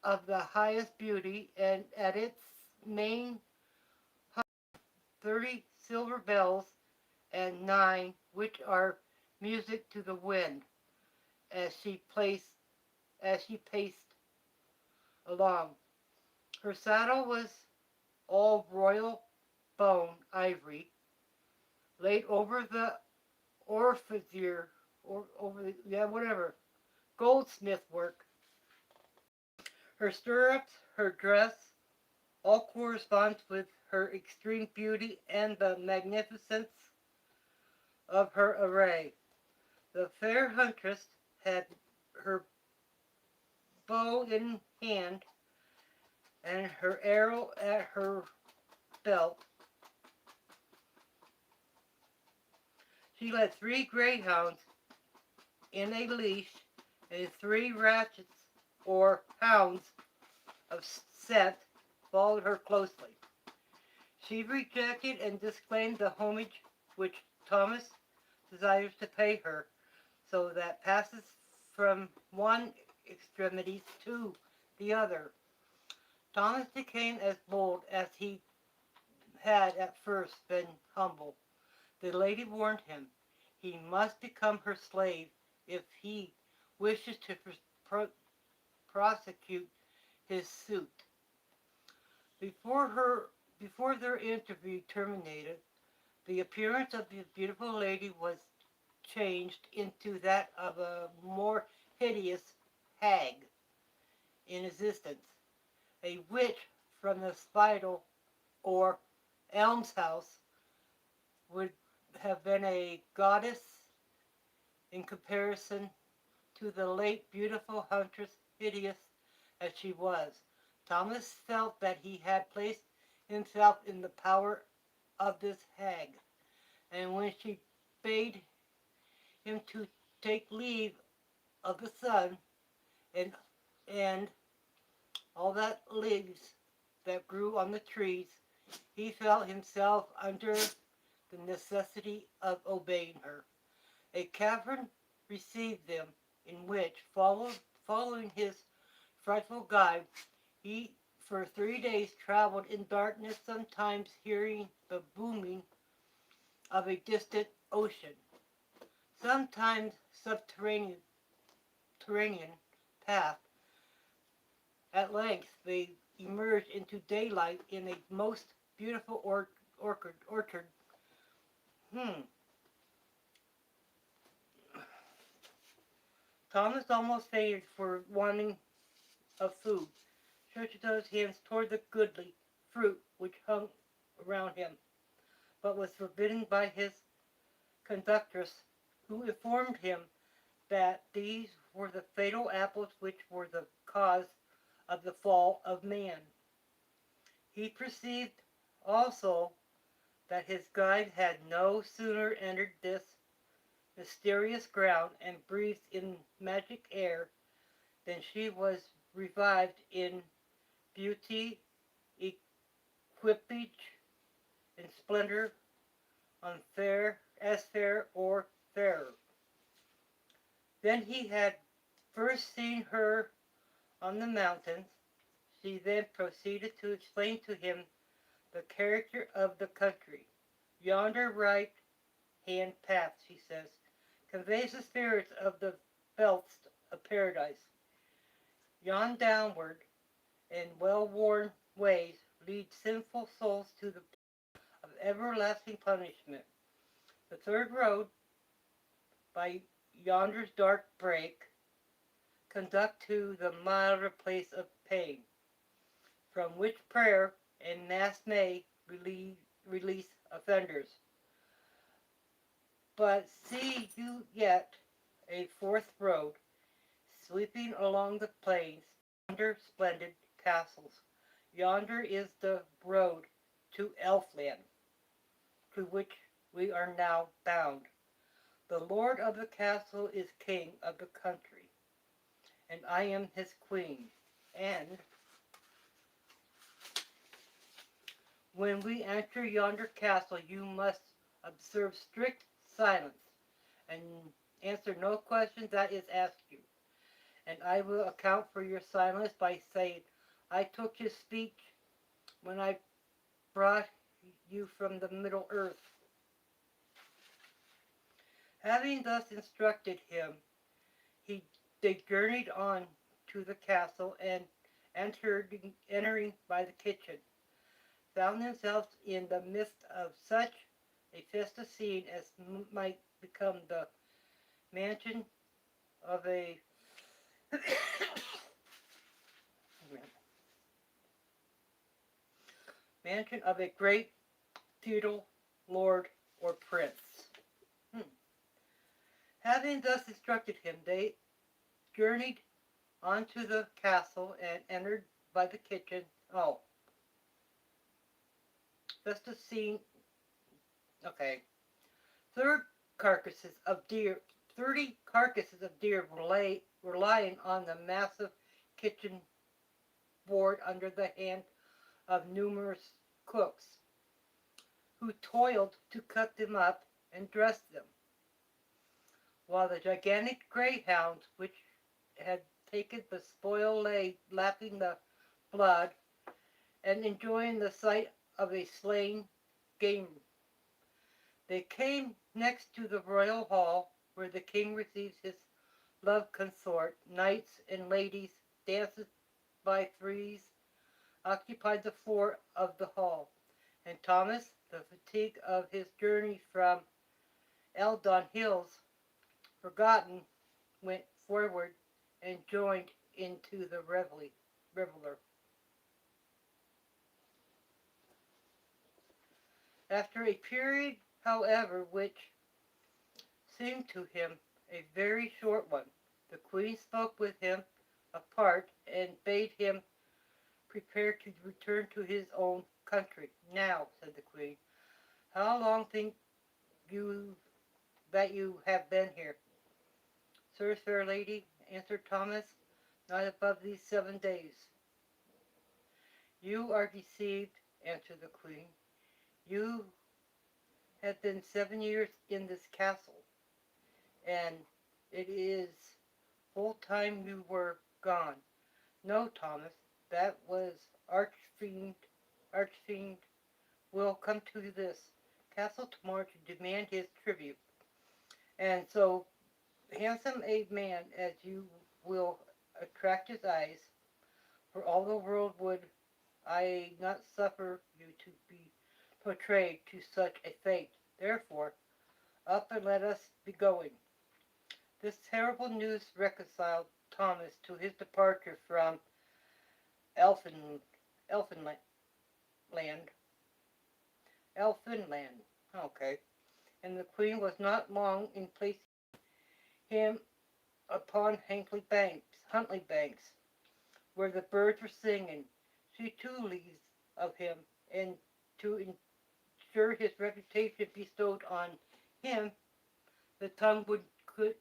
of the highest beauty, and at its mane hung 30 silver bells and 9 which are music to the wind as she paced along. Her saddle was all royal bone ivory, laid over the orfeuvre or over the whatever goldsmith work. Her stirrups, her dress, all corresponds with her extreme beauty and the magnificence of her array. The fair huntress had her bow in hand and her arrow at her belt. She led 3 greyhounds in a leash, and 3 ratchets or hounds of scent followed her closely. She rejected and disclaimed the homage which Thomas desires to pay her, so that passes from one extremity to the other. Thomas became as bold as he had at first been humble. The lady warned him he must become her slave if he wishes to prosecute his suit. Before their interview terminated, the appearance of the beautiful lady was changed into that of a more hideous hag in existence, a witch from the Spital or almshouse would have been a goddess in comparison to the late beautiful huntress, hideous as she was. Thomas felt that he had placed himself in the power of this hag, and when she bade him to take leave of the sun and all that leaves that grew on the trees, he felt himself under the necessity of obeying her. A cavern received them, in which, following his frightful guide, he for 3 days traveled in darkness, sometimes hearing the booming of a distant ocean, sometimes subterranean path. At length they emerged into daylight in a most beautiful orchard. Hmm. Thomas almost fainted for wanting of food, stretched out his hands toward the goodly fruit which hung around him, but was forbidden by his conductress, who informed him that these were the fatal apples which were the cause of the fall of man. He perceived also that his guide had no sooner entered this mysterious ground and breathed in magic air than she was revived in beauty, equipage, and splendor on fair or fairer. Then he had first seen her on the mountains. She then proceeded to explain to him the character of the country. Yonder right hand path, she says, conveys the spirits of the belts of paradise. Yon downward and well-worn ways lead sinful souls to the of everlasting punishment. The third road, by yonder's dark break, conduct to the milder place of pain, from which prayer and mass may release offenders. But see you yet a fourth road, sweeping along the plains, yonder splendid castles. Yonder is the road to Elfland, to which we are now bound. The lord of the castle is king of the country, and I am his queen. And when we enter yonder castle, you must observe strict silence, and answer no question that is asked you. And I will account for your silence by saying, I took his speech when I brought you from the Middle Earth. Having thus instructed him, he they journeyed on to the castle and entering by the kitchen, found themselves in the midst of such a festive scene as might become the mansion of a mansion of a great feudal lord or prince. Hmm. Having thus instructed him, they journeyed onto the castle and entered by the kitchen. Oh, just a scene. Okay. Third carcasses of deer, 30 carcasses of deer were lying on the massive kitchen board under the hand of numerous cooks, who toiled to cut them up and dress them, while the gigantic greyhounds, which had taken the spoil, lay lapping the blood and enjoying the sight of a slain game. They came next to the royal hall, where the king receives his love consort. Knights and ladies, dances by threes, occupied the floor of the hall, and Thomas, the fatigue of his journey from Eldon Hills forgotten, went forward and joined into the reveler. After a period, however, which seemed to him a very short one, the queen spoke with him apart and bade him prepare to return to his own country. Now, said the queen, how long think you that you have been here? Sir, fair lady, answered Thomas, not above these 7 days. You are deceived, answered the queen. You have been 7 years in this castle, and it is full time you were gone. No, Thomas, that was Archfiend. Archfiend will come to this castle tomorrow to demand his tribute. And so handsome a man as you will attract his eyes, for all the world would I not suffer you to be portrayed to such a fate. Therefore, up and let us be going. This terrible news reconciled Thomas to his departure from Elfin, Elfinland. Elfinland. Okay. And the queen was not long in placing him upon Huntley Banks, where the birds were singing. She too leaves of him, and to ensure his reputation bestowed on him, the tongue would could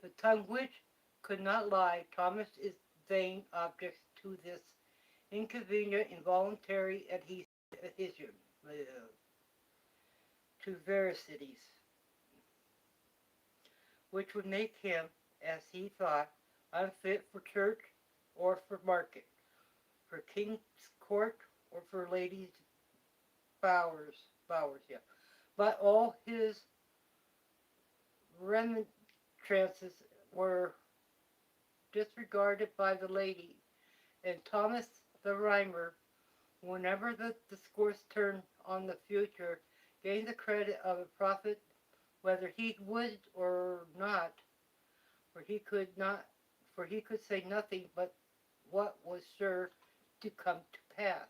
the tongue which could not lie. Thomas is vain objects to this inconvenient involuntary adhesion to veracities, which would make him, as he thought, unfit for church or for market, for king's court or for ladies' bowers, yeah. But all his remonstrances were disregarded by the lady, and Thomas the Rhymer, whenever the discourse turned on the future, gained the credit of a prophet, whether he would or not, for he could not, for he could say nothing but what was sure to come to pass.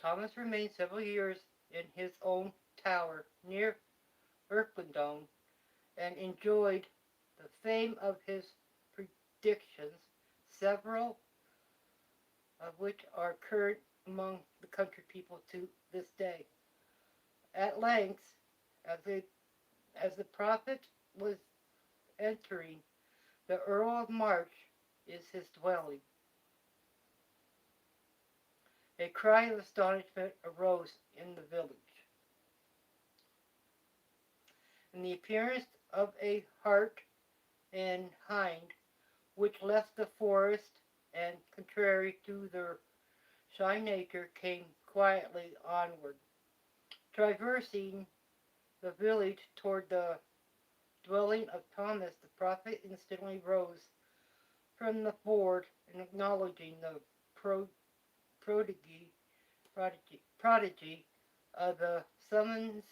Thomas remained several years in his own tower near Erpingham, and enjoyed the fame of his predictions, several of which are current among the country people to this day. At length, as, a, as the prophet was entering, the Earl of March is his dwelling. A cry of astonishment arose in the village, and the appearance of a hart and hind, which left the forest and, contrary to their shy nature, came quietly onward. Traversing the village toward the dwelling of Thomas, the prophet instantly rose from the board and, acknowledging the prodigy, prodigy of the summons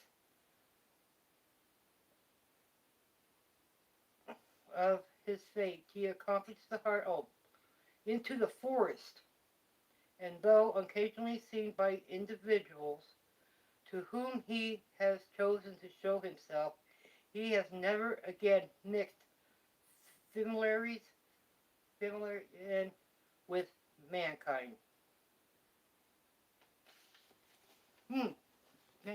of his fate, he accomplished the heart into the forest, and though occasionally seen by individuals to whom he has chosen to show himself, he has never again mixed familiarities similar in with mankind. Hmm. Hmm.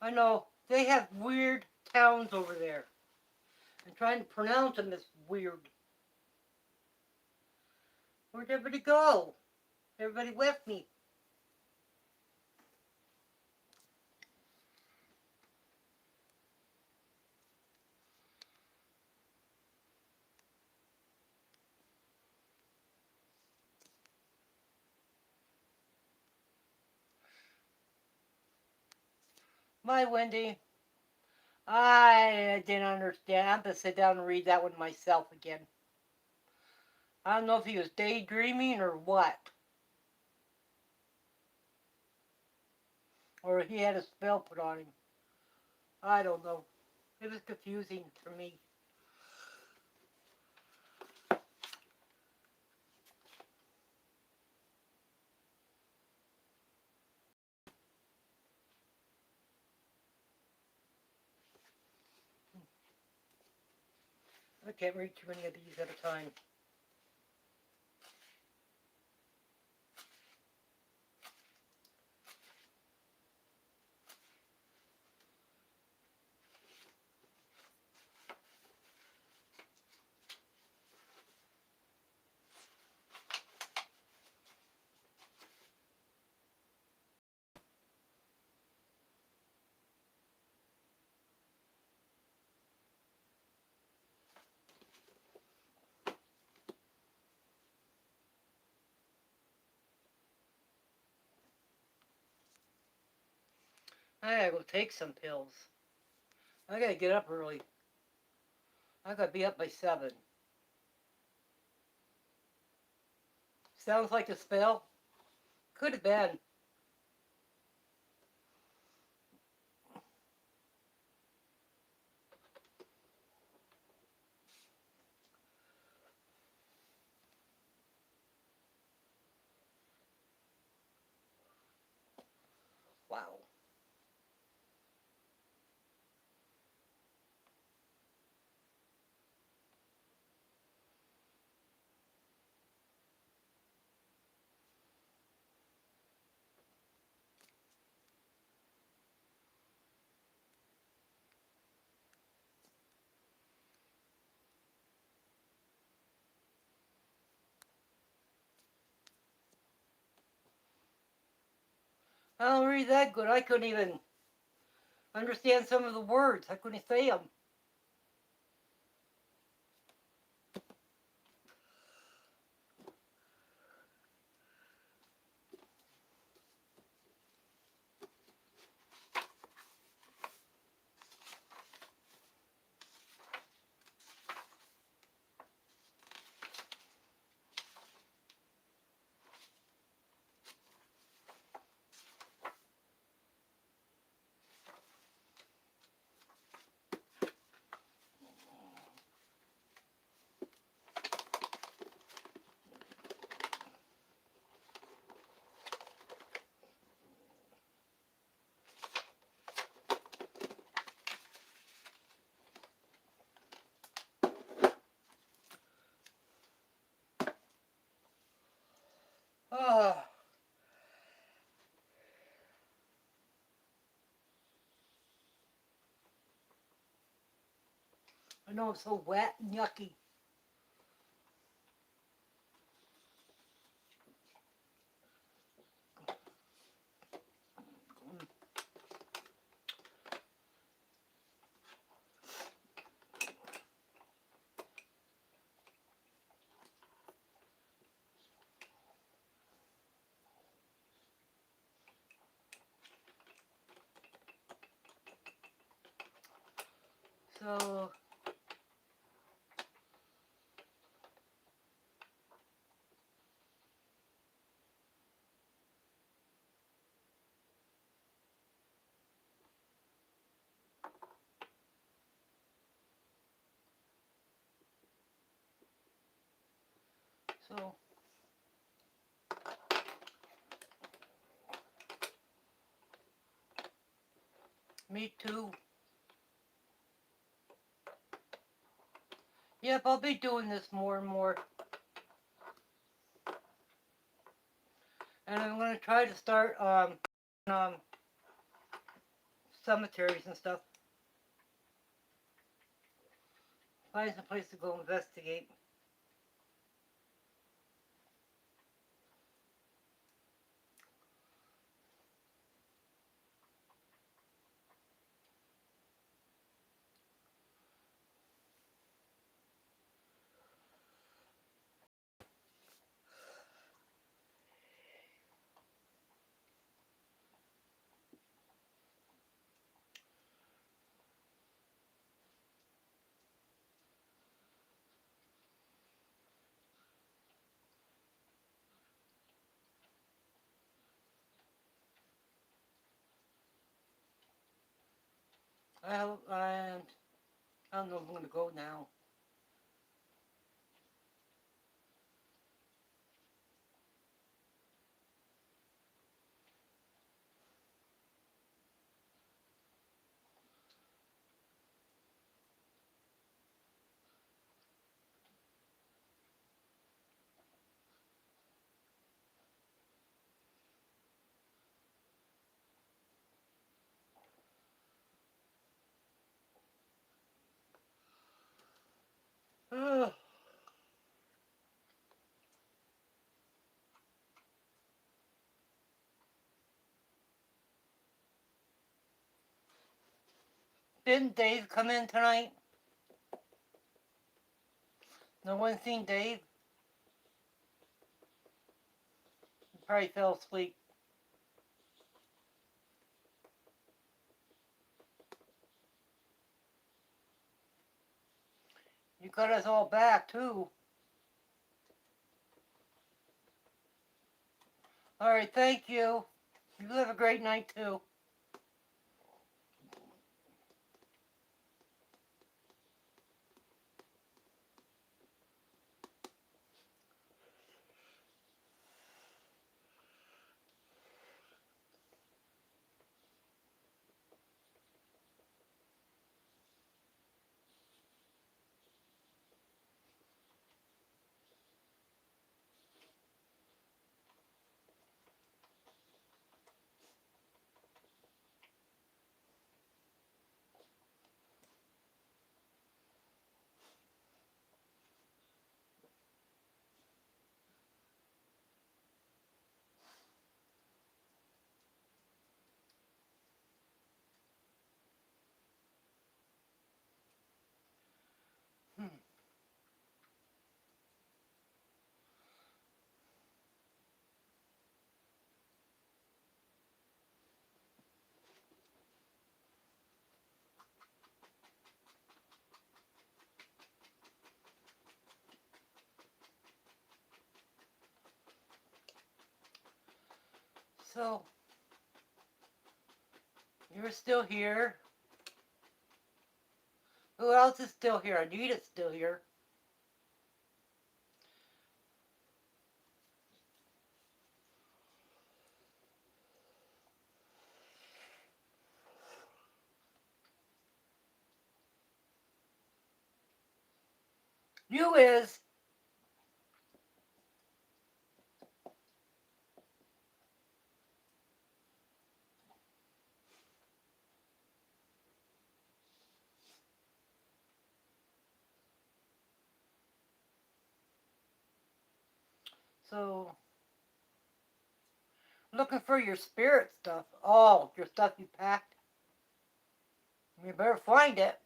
I know they have weird towns over there. I'm trying to pronounce them is weird. Where'd everybody go? Everybody left me. My Wendy. I didn't understand. I'm gonna sit down and read that one myself again. I don't know if he was daydreaming or what. Or he had a spell put on him. I don't know. It was confusing for me. I can't read too many of these at a time. I gotta go take some pills. I gotta get up early. I gotta be up by 7. Sounds like a spell? Could have been. Wow. I don't read that good. I couldn't even understand some of the words. I couldn't say them. Oh, I know it's so wet and yucky. So, so, me too. Yep, I'll be doing this more and more. And I'm gonna try to start um cemeteries and stuff. Find some place to go investigate. I don't know if I'm gonna go now. Ugh. Didn't Dave come in tonight? No one seen Dave? He probably fell asleep. You got us all back, too. Alright, thank you. You have a great night, too. Hmm. So, you're still here. Who else is still here? Anita's still here. You is. So, looking for your spirit stuff. Oh, your stuff you packed. You better find it.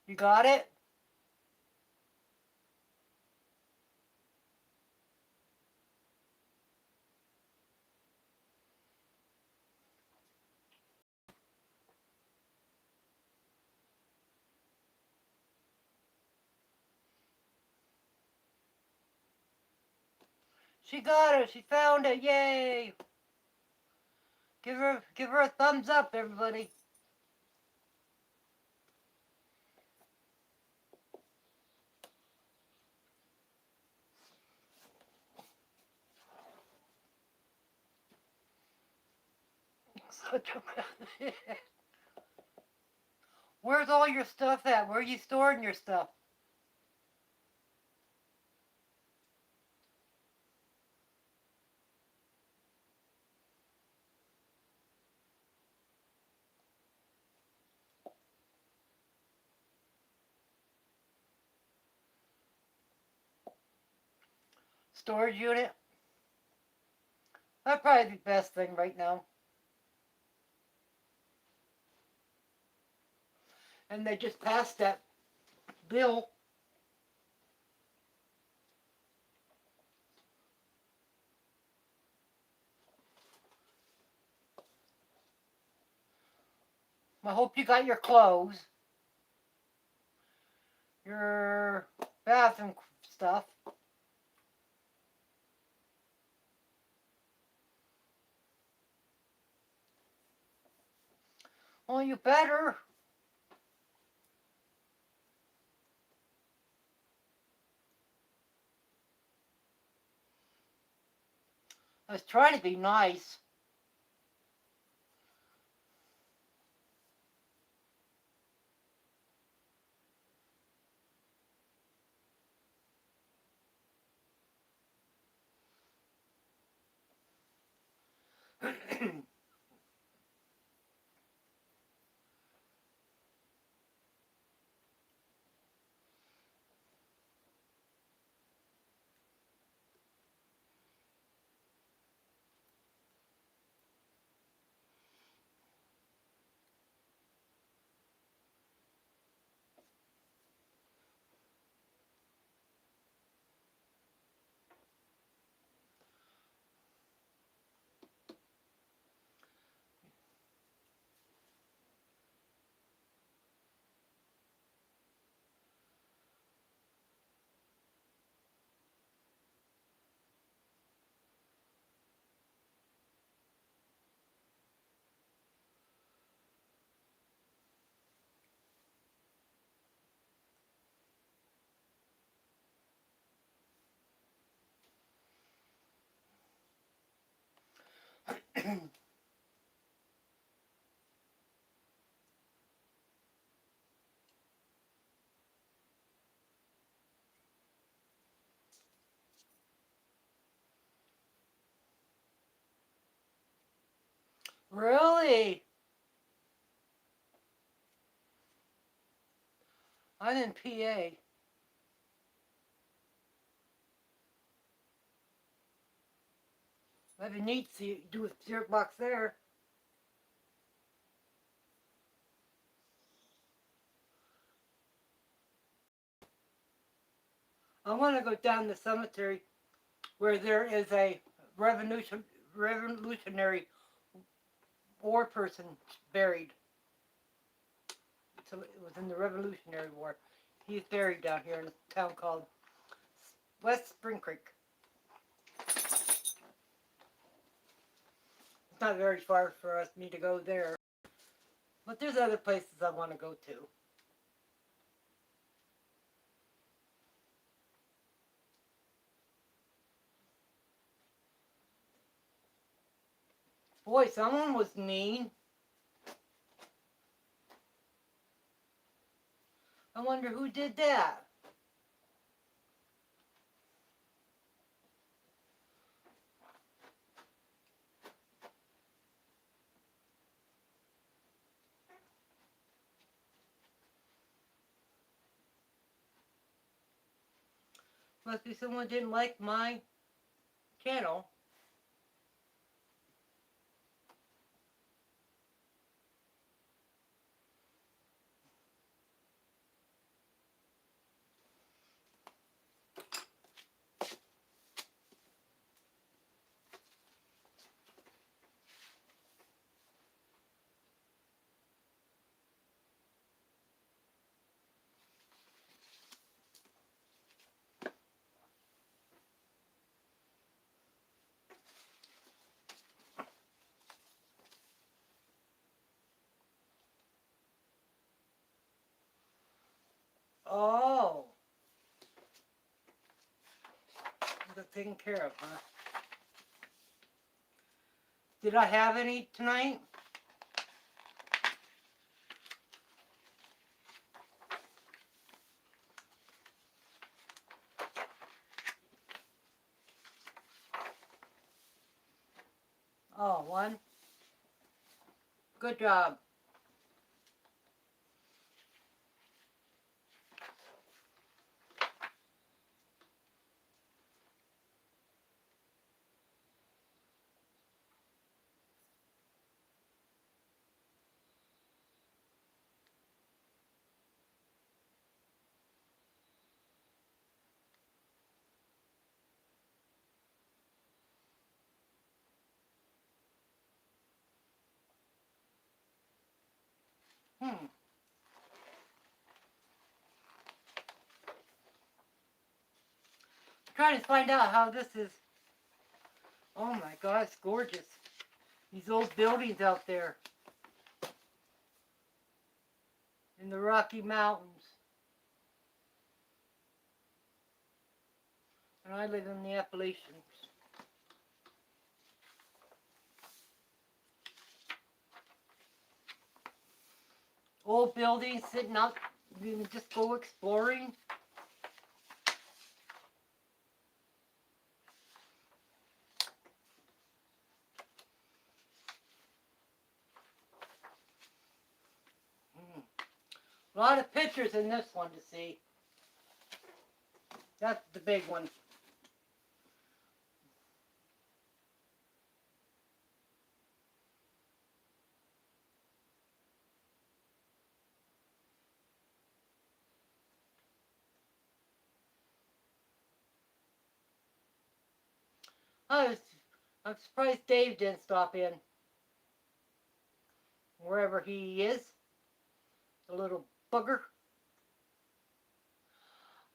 You got it? She got it. She found it. Yay! Give her a thumbs up, everybody. Such a Where's all your stuff at? Where are you storing your stuff? Storage unit? That'd probably be the best thing right now. And they just passed that bill. I hope you got your clothes, your bathroom stuff. Well, you better. I was trying to be nice. Really? I'm in PA. That'd be neat to do a cereal box there. I want to go down the cemetery where there is a revolutionary war person buried. So it was in the Revolutionary War. He's buried down here in a town called West Spring Creek. It's not very far for me to go there, but there's other places I want to go to. Boy, someone was mean. I wonder who did that. Must be someone didn't like my channel. Oh, got taken care of, huh? Did I have any tonight? Oh, one. Good job. Hmm. Trying to find out how this is. Oh my God, it's gorgeous. These old buildings out there in the Rocky Mountains. And I live in the Appalachians. Old buildings sitting out, you can just go exploring. Hmm. A lot of pictures in this one to see. That's the big one. I was, I'm surprised Dave didn't stop in. Wherever he is. The little bugger.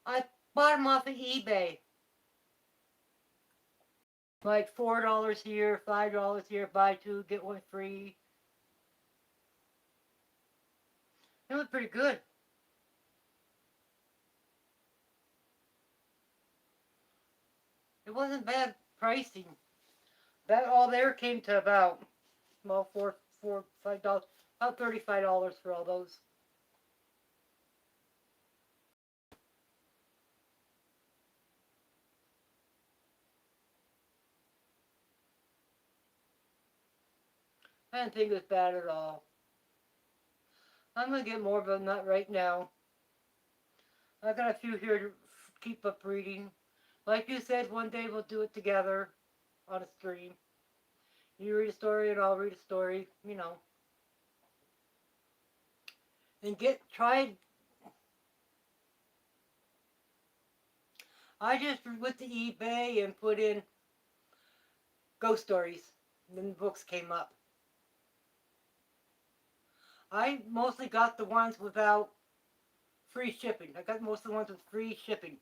I bought him off of eBay. Like $4 here, $5 here, buy two, get one free. It was pretty good. It wasn't bad pricing. That all there came to about, well, $5, about $35 for all those. I didn't think it was bad at all. I'm gonna get more, but not right now. I got a few here to keep up reading. Like you said, one day we'll do it together on a stream. You read a story and I'll read a story, you know. And get tried. I just went to eBay and put in ghost stories. And then the books came up. I mostly got the ones without free shipping. I got most of the ones with free shipping.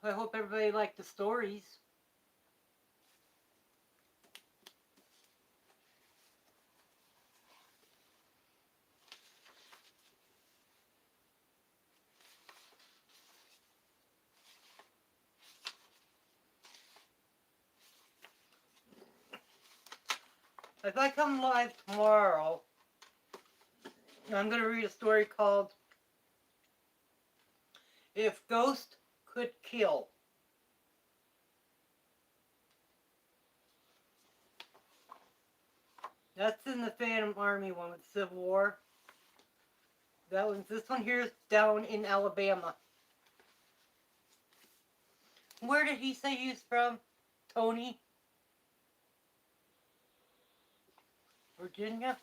I hope everybody liked the stories. If I come live tomorrow, I'm going to read a story called If Ghost Could Kill. That's in the Phantom Army one with Civil War. This one here is down in Alabama. Where did he say he's from? Tony? Virginia?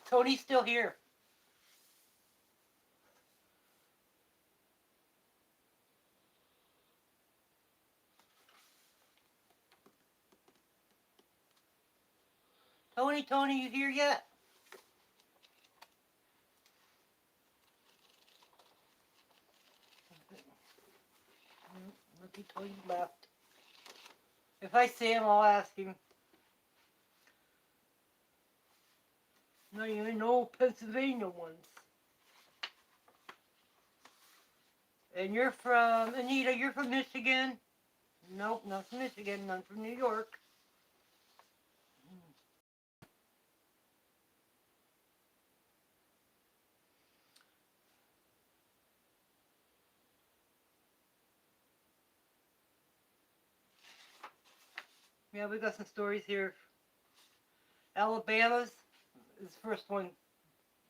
Tony's still here. Tony, you here yet? Look, he told you left. If I see him, I'll ask him. No, you know Pennsylvania ones. And you're from, Anita, you're from Michigan? Nope, not from Michigan. I'm from New York. Yeah, we got some stories here. Alabama's is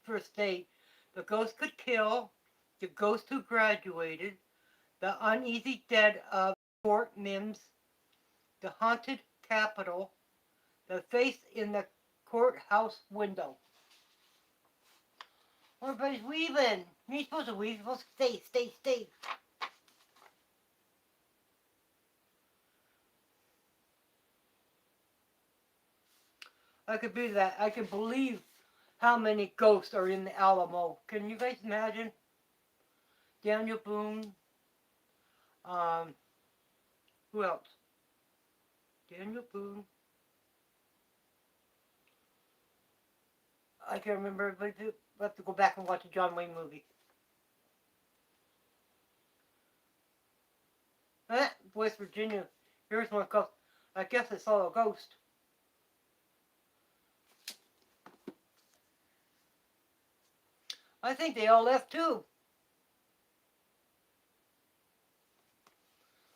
first state. The Ghost Could Kill, The Ghost Who Graduated, The Uneasy Dead of Fort Mims, The Haunted Capitol, The Face in the Courthouse Window. Everybody's weaving. You're supposed to weave. You're supposed to stay. I could be that. I can believe how many ghosts are in the Alamo. Can you guys imagine? Daniel Boone. Um, who else? Daniel Boone. I can't remember, but we'll have to go back and watch a John Wayne movie. West Virginia. Here's one called, I guess I saw a ghost. I think they all left too.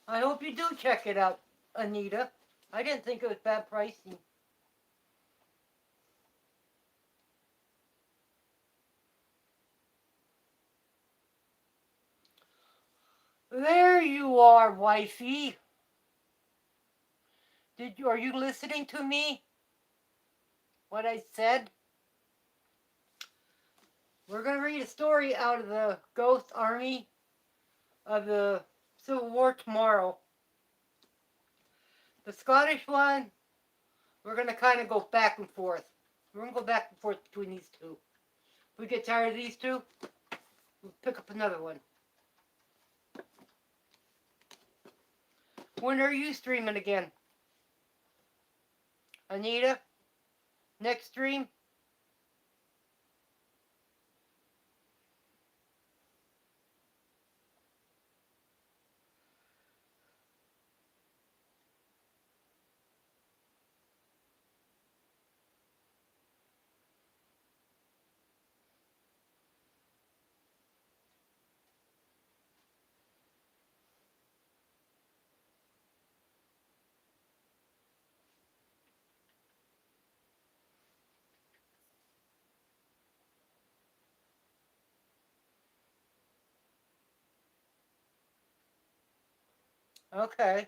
I hope you do check it out, Anita. I didn't think it was bad pricing. There you are, wifey. Are you listening to me? What I said? We're going to read a story out of the Ghost Army of the Civil War tomorrow. The Scottish one, we're going to kind of go back and forth. We're going to go back and forth between these two. If we get tired of these two, we'll pick up another one. When are you streaming again? Anita? Next stream? Okay.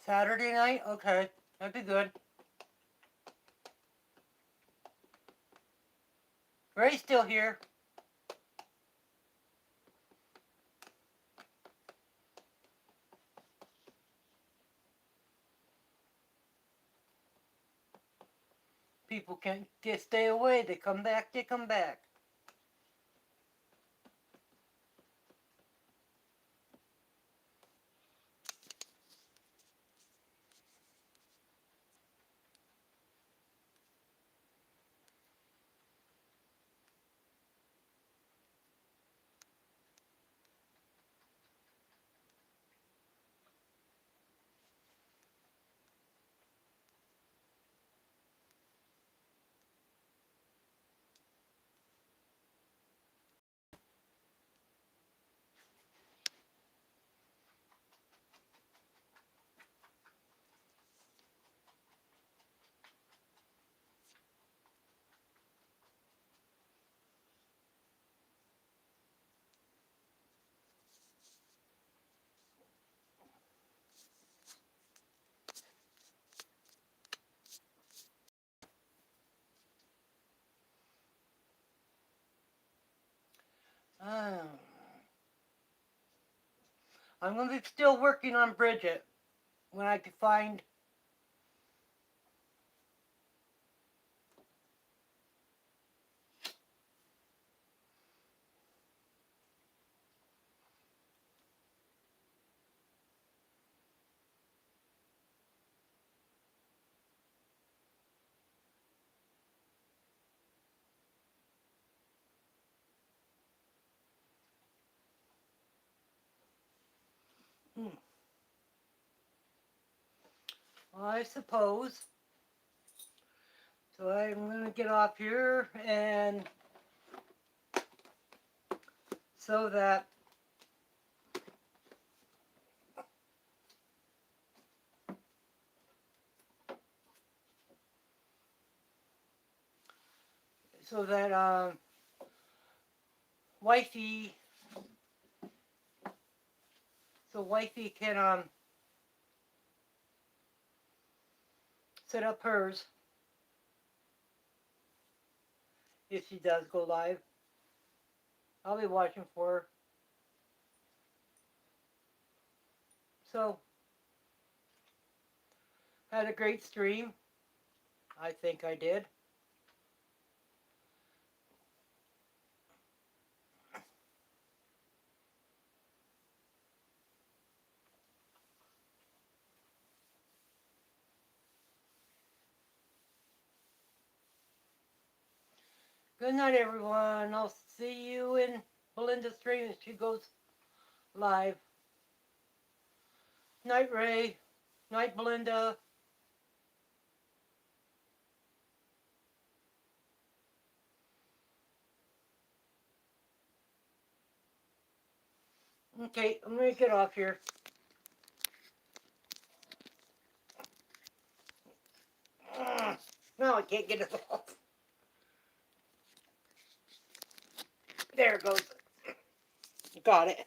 Saturday night? Okay. That'd be good. Ray's still here. People can't stay away. They come back, they come back. Oh. I'm going to be still working on Bridget when I can find. I suppose. So I'm going to get off here and so that so that wifey wifey can set up hers if she does go live. I'll be watching for her. So had a great stream. I think I did. Good night, everyone. I'll see you in Belinda's stream as she goes live. Night, Ray. Night, Belinda. Okay, I'm gonna get off here. No, I can't get it off. There it goes. Got it.